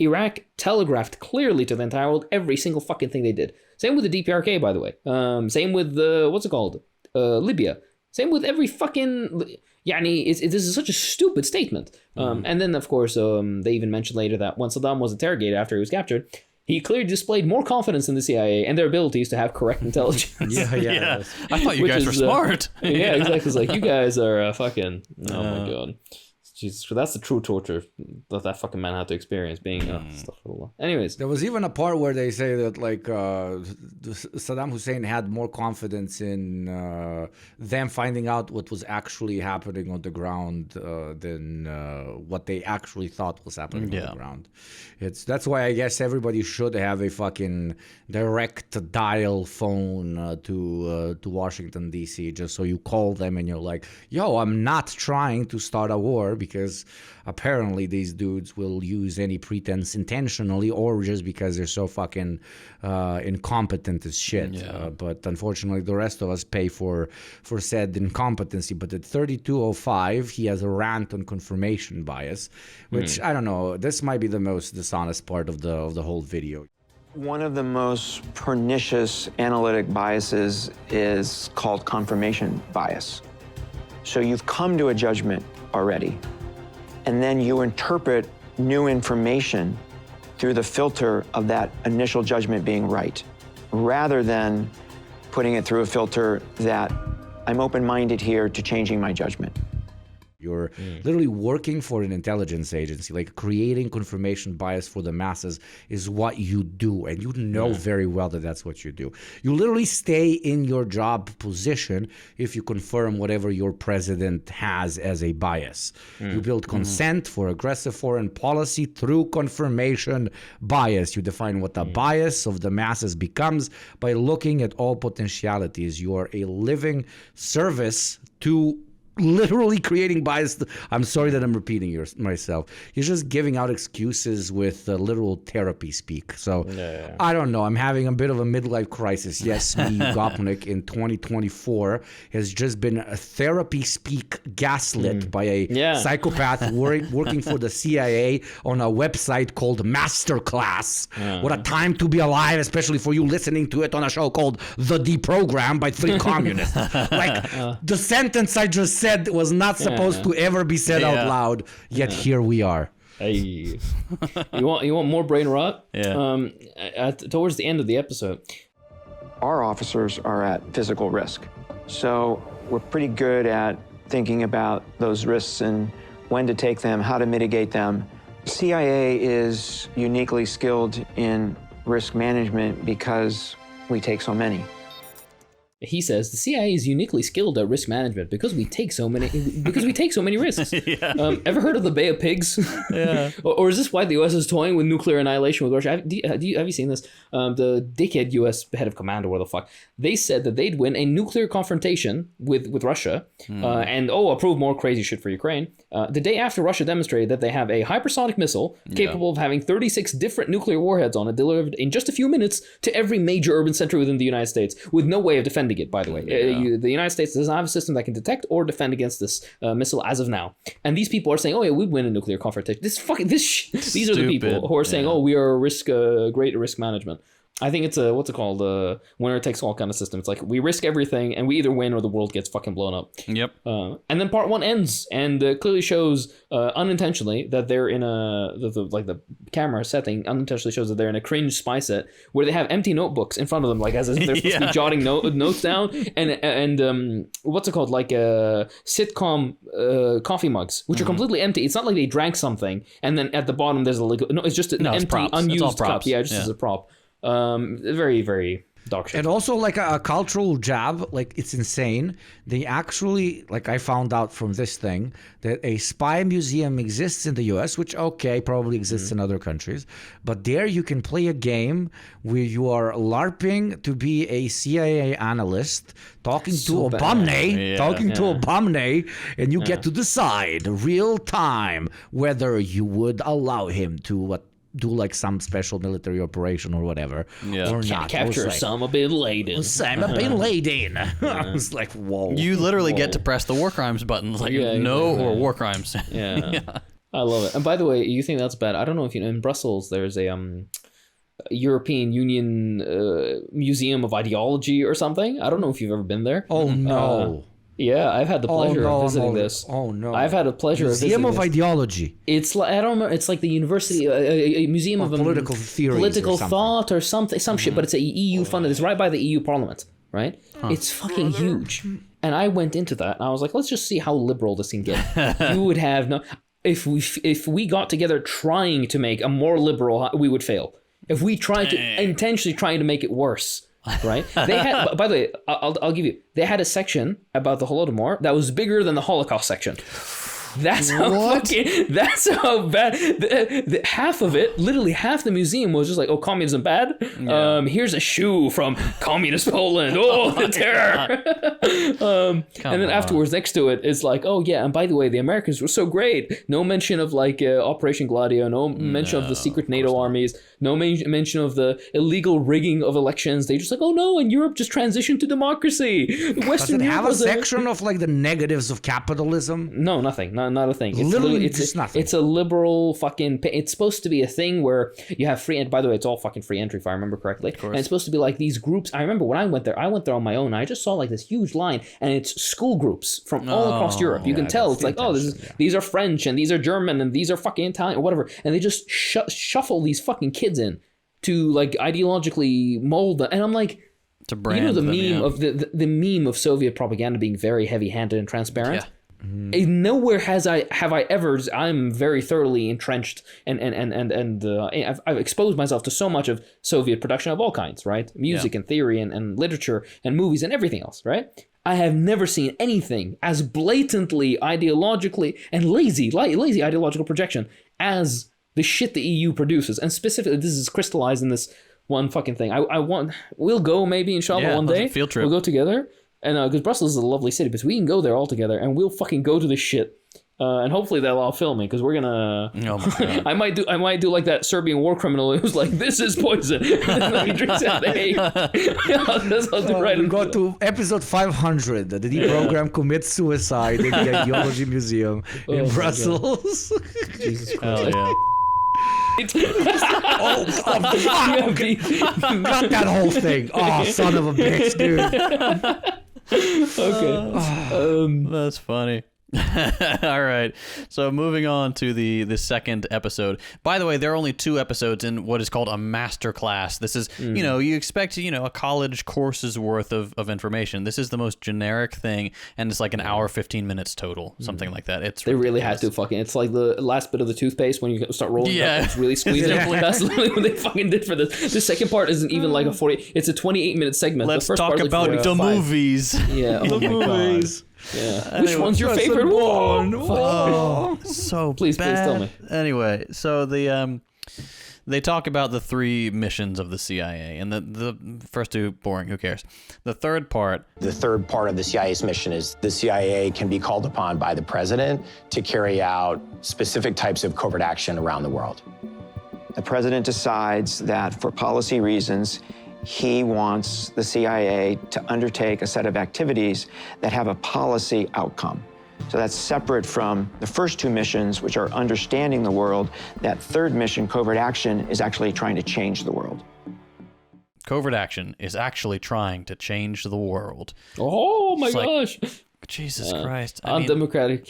Iraq telegraphed clearly to the entire world every single fucking thing they did. Same with the DPRK, by the way. Same with Libya. Same with every fucking. This is such a stupid statement. And then, of course, they even mentioned later that when Saddam was interrogated after he was captured, he clearly displayed more confidence in the CIA and their abilities to have correct intelligence. Yeah. I thought you guys were smart. Yeah, exactly. It's like, you guys are fucking... Oh, my God. Jesus, that's the true torture that fucking man had to experience being Anyways, there was even a part where they say that Saddam Hussein had more confidence in them finding out what was actually happening on the ground than what they actually thought was happening on the ground. That's why I guess everybody should have a fucking direct dial phone to Washington D.C. just so you call them and you're like, yo, I'm not trying to start a war, because apparently these dudes will use any pretense intentionally or just because they're so fucking incompetent as shit. But unfortunately, the rest of us pay for said incompetency. But at 3205, he has a rant on confirmation bias, which I don't know. This might be the most dishonest part of the whole video. One of the most pernicious analytic biases is called confirmation bias. So you've come to a judgment already, and then you interpret new information through the filter of that initial judgment being right, rather than putting it through a filter that I'm open-minded here to changing my judgment. You're literally working for an intelligence agency. Like, creating confirmation bias for the masses is what you do. And you know very well that that's what you do. You literally stay in your job position if you confirm whatever your president has as a bias. You build consent for aggressive foreign policy through confirmation bias. You define what the bias of the masses becomes by looking at all potentialities. You are a living service to literally creating bias. I'm sorry that I'm repeating myself. You're just giving out excuses with literal therapy speak. So I don't know. I'm having a bit of a midlife crisis. Yes, me, Gopnik, in 2024 has just been a therapy speak gaslit by a psychopath working for the CIA on a website called Masterclass. What a time to be alive, especially for you listening to it on a show called The Deprogram by 3 communists. The sentence I just said was not supposed to ever be said out loud, yet here we are. Hey, you want more brain rot? Towards the end of the episode, our officers are at physical risk, so we're pretty good at thinking about those risks and when to take them, how to mitigate them. CIA is uniquely skilled in risk management because we take so many. He says the CIA is uniquely skilled at risk management because we take so many risks. Ever heard of the Bay of Pigs? Or is this why the U.S. is toying with nuclear annihilation with Russia? Have you seen this? The dickhead U.S. head of command, or what the fuck, they said that they'd win a nuclear confrontation with Russia and approve more crazy shit for Ukraine. The day after Russia demonstrated that they have a hypersonic missile capable of having 36 different nuclear warheads on it, delivered in just a few minutes to every major urban center within the United States, with no way of defending it, by the way. The United States does not have a system that can detect or defend against this missile as of now. And these people are saying, we'd win a nuclear confrontation. These are the people who are saying, we are great at risk management. I think it's a, winner takes all kind of system. It's like, we risk everything and we either win or the world gets fucking blown up. And then part 1 ends and clearly shows unintentionally that they're in the camera setting unintentionally shows that they're in a cringe spy set where they have empty notebooks in front of them, like as if they're supposed to be jotting notes down, and sitcom coffee mugs, which are completely empty. It's not like they drank something and then at the bottom there's a liquid. No, it's just an empty, unused cup. As a prop. Very, very dog shit. And also like a cultural jab, like it's insane. They actually, like I found out from this thing, that a spy museum exists in the US, which probably exists in other countries. But there you can play a game where you are LARPing to be a CIA analyst, talking to Obamne, and you get to decide real time whether you would allow him to do like some special military operation or whatever, or not. Capture Osama bin Laden. Osama bin Laden. I was like, whoa. You literally get to press the war crimes button, like or war crimes. Yeah. I love it. And by the way, you think that's bad? I don't know if you know. In Brussels, there's a European Union Museum of Ideology or something. I don't know if you've ever been there. Oh no. Yeah, I've had the pleasure of visiting this. Oh no! I've had a pleasure of visiting Museum of this. Ideology. It's like I don't remember. It's like the university, a museum of political theories, political or something. thought, or some shit. But it's a EU funded. It's right by the EU Parliament, right? It's fucking huge. And I went into that, and I was like, let's just see how liberal this can get. You would have no. If we got together trying to make a more liberal, we would fail. If we tried to intentionally trying to make it worse. Right? They had, by the way, I'll give you. They had a section about the Holodomor that was bigger than the Holocaust section. That's how that's how bad. Half of it, literally half the museum was just like, oh, communism bad. Yeah. Here's a shoe from communist Poland. Oh, the terror. And then afterwards, next to it is like, oh yeah, and by the way, the Americans were so great. No mention of like Operation Gladio. No mention of the secret NATO armies. No mention of the illegal rigging of elections. They just like, oh no, and Europe just transitioned to democracy. Western Does it have a section of like the negatives of capitalism? No, nothing. Not a thing. It's literally just nothing. It's a liberal fucking. It's supposed to be a thing where you have free. And by the way, it's all fucking free entry if I remember correctly. And it's supposed to be like these groups. I remember when I went there on my own. I just saw like this huge line, and it's school groups from all across Europe. You can tell it's like, oh, these are French, and these are German, and these are fucking Italian or whatever. And they just shuffle these fucking kids in to like ideologically mold them. And I'm like, to brand you know the them, meme of the meme of Soviet propaganda being very heavy-handed and transparent. Yeah. Nowhere have I ever. I'm very thoroughly entrenched and I've exposed myself to so much of Soviet production of all kinds, right? Music and theory and literature and movies and everything else, right? I have never seen anything as blatantly ideologically and lazy ideological projection as the shit the EU produces, and specifically this is crystallized in this one fucking thing. We'll go maybe inshallah one day. Field trip. We'll go together. And because Brussels is a lovely city, but we can go there all together, and we'll fucking go to this shit. And hopefully they'll all film me, because we're gonna. Oh my God. I might do like that Serbian war criminal who's like, this is poison. And then he drinks out the hate. I'll do right. We go to episode 500. The Deprogram commits suicide in the Ideology Museum in Brussels. Jesus Christ. Hell yeah. Oh, fuck. Got that whole thing. Oh, son of a bitch, dude. Okay. That's funny. All right. So moving on to the second episode. By the way, there are only 2 episodes in what is called a Masterclass. This is, you expect, a college course's worth of information. This is the most generic thing, and it's like an hour, 15 minutes total, something like that. They really had to fucking. It's like the last bit of the toothpaste when you start rolling it up. It's really squeezing. That's literally what they fucking did for this. The second part isn't even like a 40. It's a 28-minute segment. Let's the first talk part about the movies. Yeah. The movies. God. Yeah. Which one's your favorite one? Oh, so please tell me. Anyway, so they talk about the 3 missions of the CIA, and the first 2 boring. Who cares? The third part of the CIA's mission is the CIA can be called upon by the president to carry out specific types of covert action around the world. The president decides that for policy reasons, he wants the CIA to undertake a set of activities that have a policy outcome. So that's separate from the first 2 missions, which are understanding the world. That third mission, covert action, is actually trying to change the world. Covert action is actually trying to change the world. Oh my gosh. Jesus Christ. Undemocratic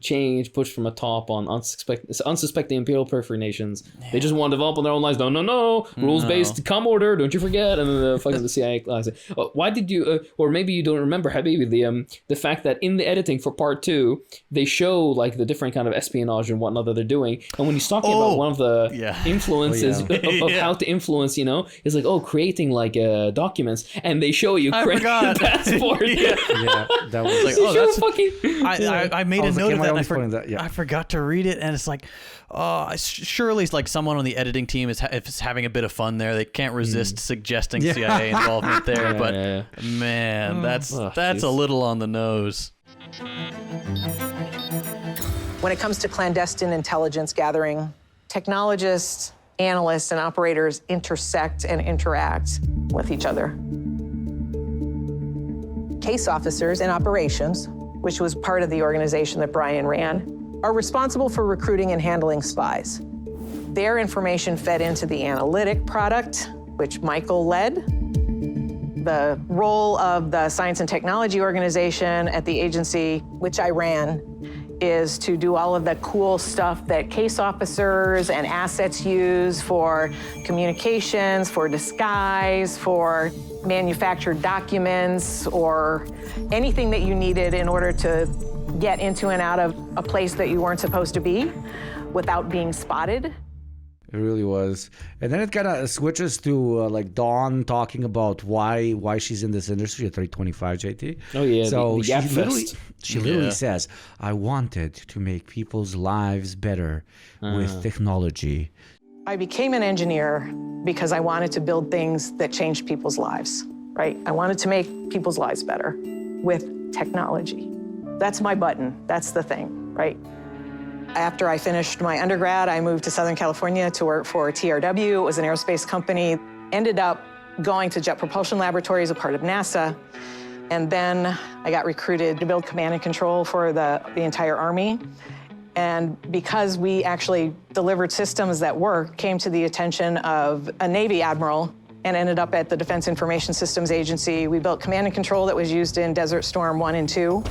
change pushed from a top on unsuspecting imperial periphery nations. Yeah. They just want to develop on their own lives. No. Rules-based come order, don't you forget. And then the CIA class. Why did you, or maybe you don't remember, Habibi, the fact that in the editing for part 2, they show like the different kind of espionage and whatnot that they're doing. And when he's talking about one of the influences of how to influence, is like, creating like documents. And they show you create a passport. That was like, that's fucking. I made a note of that. And I forgot to read it, and it's like, surely it's like someone on the editing team is having a bit of fun there. They can't resist suggesting CIA involvement there, but man, that's a little on the nose. When it comes to clandestine intelligence gathering technologists, analysts, and operators intersect and interact with each other. Case officers in operations, which was part of the organization that Brian ran, are responsible for recruiting and handling spies. Their information fed into the analytic product, which Michael led. The role of the science and technology organization at the agency, which I ran, is to do all of the cool stuff that case officers and assets use for communications, for disguise, for manufactured documents, or anything that you needed in order to get into and out of a place that you weren't supposed to be without being spotted. It really was. And then it kind of switches to like Dawn talking about why she's in this industry at 325 JT. Oh, yeah. So the she literally says, I wanted to make people's lives better with technology. I became an engineer because I wanted to build things that changed people's lives, right? I wanted to make people's lives better with technology. That's my button. That's the thing, right? After I finished my undergrad, I moved to Southern California to work for TRW. It was an aerospace company. Ended up going to Jet Propulsion Laboratory as a part of NASA. And then I got recruited to build command and control for the entire Army. And because we actually delivered systems that work, came to the attention of a Navy admiral and ended up at the Defense Information Systems Agency. We built command and control that was used in Desert Storm 1 and 2.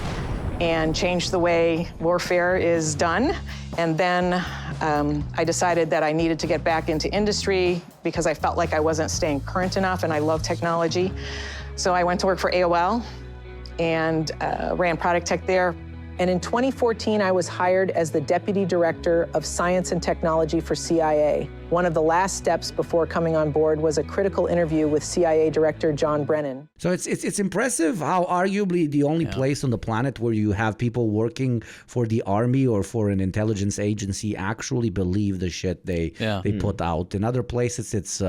And changed the way warfare is done. And then I decided that I needed to get back into industry because I felt like I wasn't staying current enough, and I love technology. So I went to work for AOL and ran product tech there. And in 2014, I was hired as the Deputy Director of Science and Technology for CIA. One of the last steps before coming on board was a critical interview with CIA Director John Brennan. So it's impressive how arguably the only place on the planet where you have people working for the army or for an intelligence agency actually believe the shit they put out. In other places, it's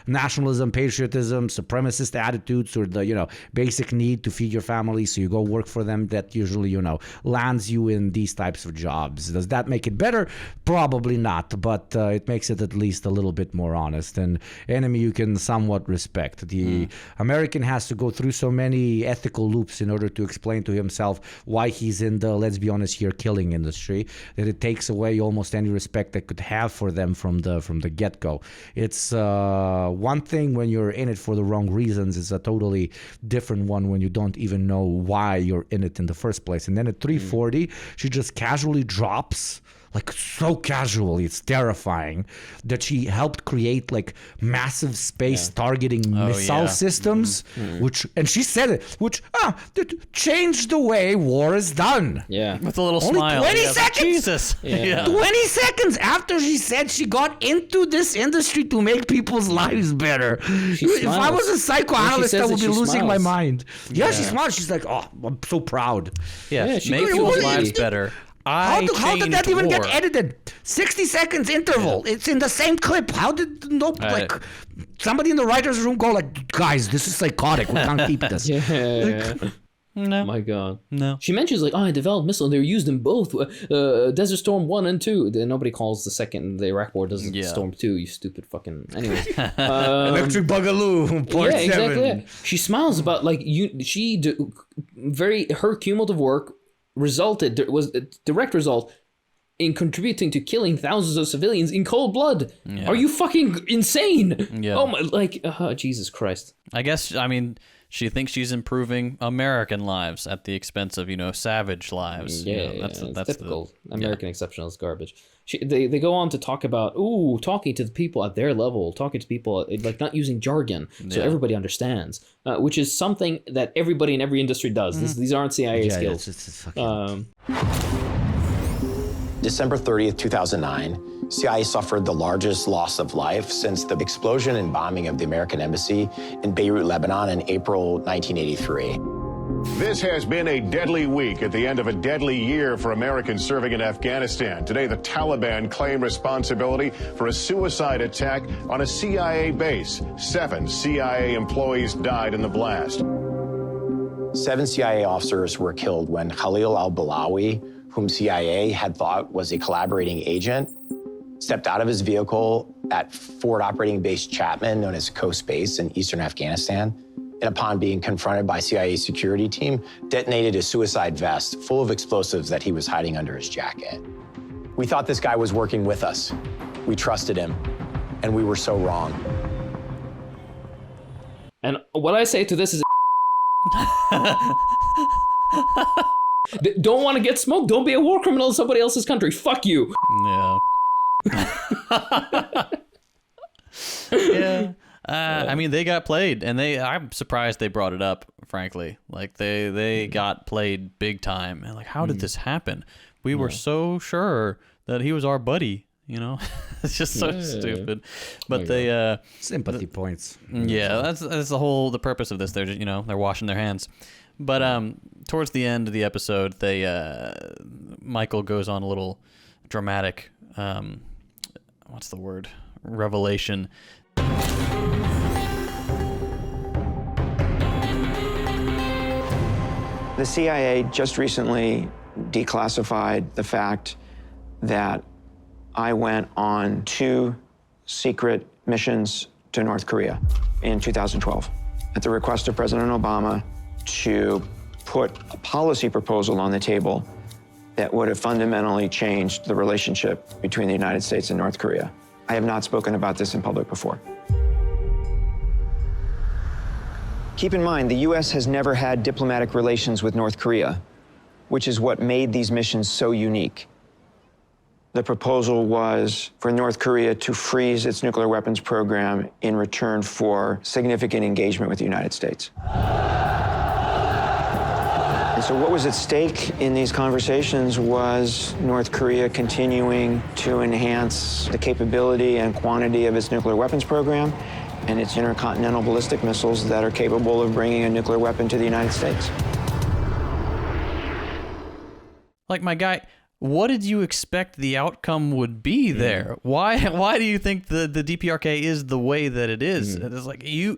nationalism, patriotism, supremacist attitudes, or the basic need to feed your family, so you go work for them. That usually lands you in these types of jobs. Does that make it better? Probably not, but it makes it at least a little bit more honest. And enemy you can somewhat respect. The American has to go through so many ethical loops in order to explain to himself why he's in the, let's be honest here, killing industry, that it takes away almost any respect that could have for them from the get-go. It's one thing when you're in it for the wrong reasons. It's a totally different one when you don't even know why you're in it in the first place. And then at 340, she just casually drops, like so casually, it's terrifying, that she helped create like massive space targeting missile systems, and she said it, which changed the way war is done. Yeah. With a little Only smile. 20 seconds. Jesus. Yeah. 20 seconds after she said she got into this industry to make people's lives better. If I was a psychoanalyst, I would be losing my mind. Yeah, she smiles. She's like, oh, I'm so proud. Yeah, she make really people's was. lives better. How did that even get war. edited? 60 seconds interval. It's in the same clip. How did somebody in the writer's room go like, guys, this is psychotic. We can't keep this. No. My God. No. She mentions like, I developed missiles. They were used in both Desert Storm 1 and 2. Nobody calls the second, the Iraq War Desert Storm 2, you stupid fucking... Anyways. Electric Boogaloo, Port 7. Exactly. Yeah. She smiles about like, her cumulative work was a direct result in contributing to killing thousands of civilians in cold blood. Yeah. Are you fucking insane? Yeah. Oh my, Jesus Christ. I guess, she thinks she's improving American lives at the expense of, savage lives. That's typical American exceptionalist garbage. They go on to talk about, talking to the people at their level, talking to people, like not using jargon so everybody understands, which is something that everybody in every industry does. These aren't CIA skills. It's December 30th, 2009, CIA suffered the largest loss of life since the explosion and bombing of the American embassy in Beirut, Lebanon in April 1983. This has been a deadly week at the end of a deadly year for Americans serving in Afghanistan. Today, the Taliban claim responsibility for a suicide attack on a CIA base. 7 CIA employees died in the blast. 7 CIA officers were killed when Khalil al-Balawi, whom CIA had thought was a collaborating agent, stepped out of his vehicle at Forward Operating Base Chapman, known as Coast Base in eastern Afghanistan, and upon being confronted by CIA security team, detonated a suicide vest full of explosives that he was hiding under his jacket. We thought this guy was working with us. We trusted him, and we were so wrong. And what I say to this is, don't want to get smoked. Don't be a war criminal in somebody else's country. Fuck you. Yeah. Yeah. I mean, they got played, and I'm surprised they brought it up, frankly. Like, they got played big time. And, like, how did this happen? We were so sure that he was our buddy, you know? It's just so stupid. But they... sympathy points. Yeah, that's the purpose of this. They're, they're washing their hands. But towards the end of the episode, Michael goes on a little dramatic, what's the word? Revelation. The CIA just recently declassified the fact that I went on 2 secret missions to North Korea in 2012 at the request of President Obama to put a policy proposal on the table that would have fundamentally changed the relationship between the United States and North Korea. I have not spoken about this in public before. Keep in mind, the U.S. has never had diplomatic relations with North Korea, which is what made these missions so unique. The proposal was for North Korea to freeze its nuclear weapons program in return for significant engagement with the United States. And so what was at stake in these conversations was North Korea continuing to enhance the capability and quantity of its nuclear weapons program and its intercontinental ballistic missiles that are capable of bringing a nuclear weapon to the United States. Like, my guy, what did you expect the outcome would be there? Why do you think the DPRK is the way that it is? It's like, you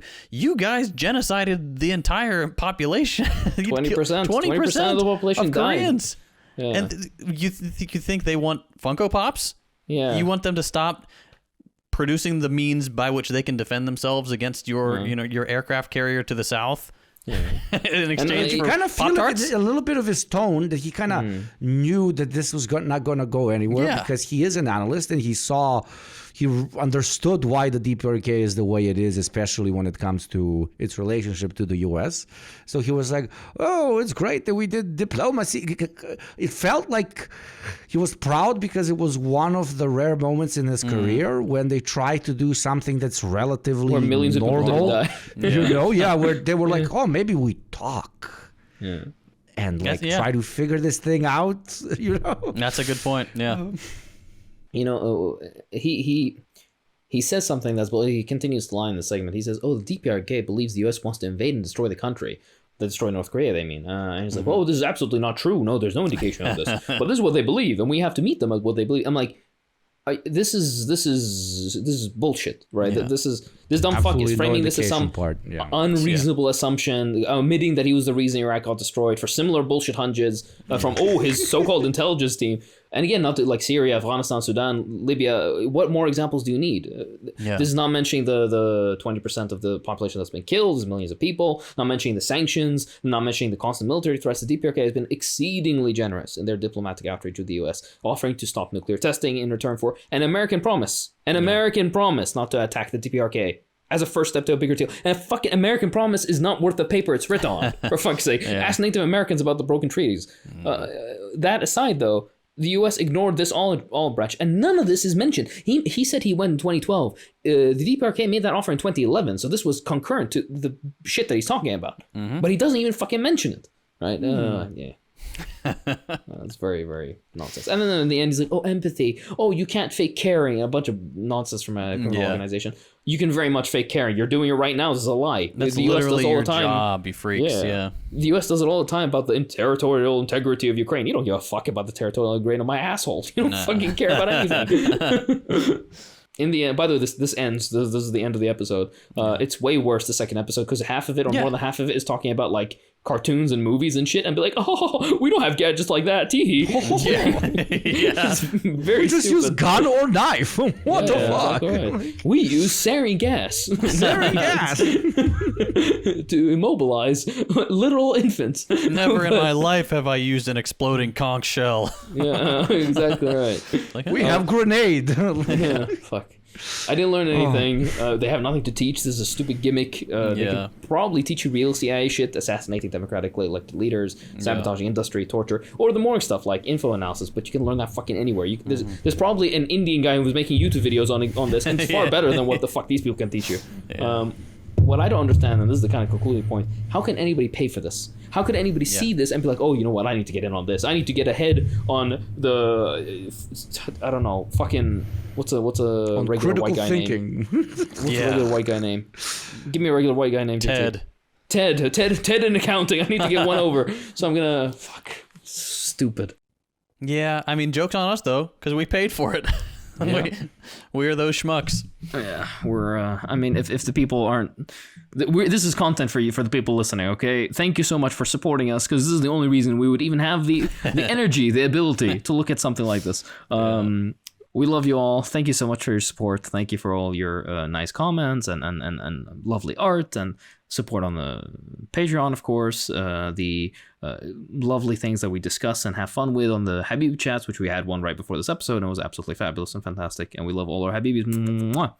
guys genocided the entire population. 20% of the population of died. Koreans. Yeah. And you think they want Funko Pops? Yeah. You want them to stop producing the means by which they can defend themselves against your your aircraft carrier to the south. Yeah. In exchange for kind of feel Pop-Tarts? a little bit of his tone that he kind of knew that this was not going to go anywhere because he is an analyst and he understood why the DPRK is the way it is, especially when it comes to its relationship to the U.S. So he was like, oh, it's great that we did diplomacy. It felt like he was proud because it was one of the rare moments in his career when they tried to do something that's relatively Where millions normal. of people didn't die. Where they were like, oh, maybe we talk. Yeah. And try to figure this thing out, That's a good point. Yeah. He says something he continues to lie in the segment. He says, oh, the DPRK believes the U.S. wants to invade and destroy the country. Destroy North Korea, they mean. And he's like, oh, this is absolutely not true. No, there's no indication of this. But this is what they believe, and we have to meet them at what they believe. I'm like, this is bullshit, right? Yeah. This dumb fuck is framing this as some unreasonable assumption, admitting that he was the reason Iraq got destroyed for similar bullshit hunches from his so-called intelligence team. And again, not to, like Syria, Afghanistan, Sudan, Libya. What more examples do you need? This is not mentioning the 20% of the population that's been killed. There's millions of people. Not mentioning the sanctions. Not mentioning the constant military threats. The DPRK has been exceedingly generous in their diplomatic outreach with the U.S., offering to stop nuclear testing in return for an American promise. American promise not to attack the DPRK as a first step to a bigger deal. And a fucking American promise is not worth the paper it's written on, for fuck's sake. Ask Native Americans about the broken treaties. That aside, though, the U.S. ignored this all branch, and none of this is mentioned. He said he went in 2012. The DPRK made that offer in 2011, so this was concurrent to the shit that he's talking about. But he doesn't even fucking mention it, right? It's very, very nonsense. And then in the end, he's like, oh, empathy. Oh, you can't fake caring. A bunch of nonsense from a criminal organization. You can very much fake caring. You're doing it right now. This is a lie. That's the literally US does all your the time. job, you freaks. Yeah. The U.S. does it all the time about the territorial integrity of Ukraine. You don't give a fuck about the territorial integrity of my asshole. You don't fucking care about anything. In the end, by the way, this ends. This is the end of the episode. It's way worse, the second episode, because half of it, or more than half of it, is talking about like cartoons and movies and shit and be like, oh, we don't have gadgets like that. Tee. It's very just stupid. use gun or knife. What the fuck? Right. We use sarin gas. Sarin gas. To immobilize literal infants. Never in my life have I used an exploding conch shell. Yeah, exactly right. Like, We have grenade. Yeah, fuck. I didn't learn anything. They have nothing to teach. This is a stupid gimmick. They could probably teach you real CIA shit, assassinating democratically elected leaders, sabotaging industry, torture, or the more stuff like info analysis. But you can learn that fucking anywhere. There's probably an Indian guy who was making YouTube videos on this, and it's far better than what the fuck these people can teach you. Yeah. What I don't understand, and this is the kind of concluding point, how can anybody pay for this? How could anybody see this and be like, oh, you know what, I need to get in on this. I need to get ahead on the, I don't know, fucking, what's a regular white guy name? What's a regular white guy name? Give me a regular white guy name. Ted in accounting. I need to get one over. So I'm gonna, stupid. Yeah, I mean, joke's on us, though, because we paid for it. Yeah. We're those schmucks. Yeah, we're. I mean, if the people aren't, this is content for you, for the people listening. Okay, thank you so much for supporting us, because this is the only reason we would even have the energy, the ability to look at something like this. We love you all. Thank you so much for your support. Thank you for all your nice comments and lovely art and support on the Patreon, of course. The lovely things that we discuss and have fun with on the Habib chats, which we had one right before this episode, and it was absolutely fabulous and fantastic. And we love all our Habibis.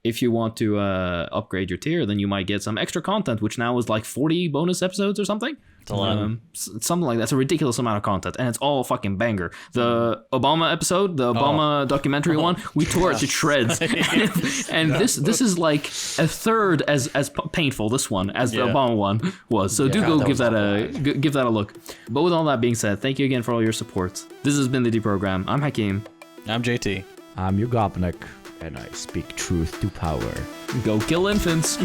If you want to upgrade your tier, then you might get some extra content, which now is like 40 bonus episodes or something. It's a lot. Something like that. It's a ridiculous amount of content, and it's all fucking banger. The Obama episode, the Obama documentary one, we tore it to shreds. And this is like a third as painful, this one, as the Obama one was. So do go give that a look. But with all that being said, thank you again for all your support. This has been the Deprogram. I'm Hakeem. I'm JT. I'm Yugopnik, and I speak truth to power. Go kill infants.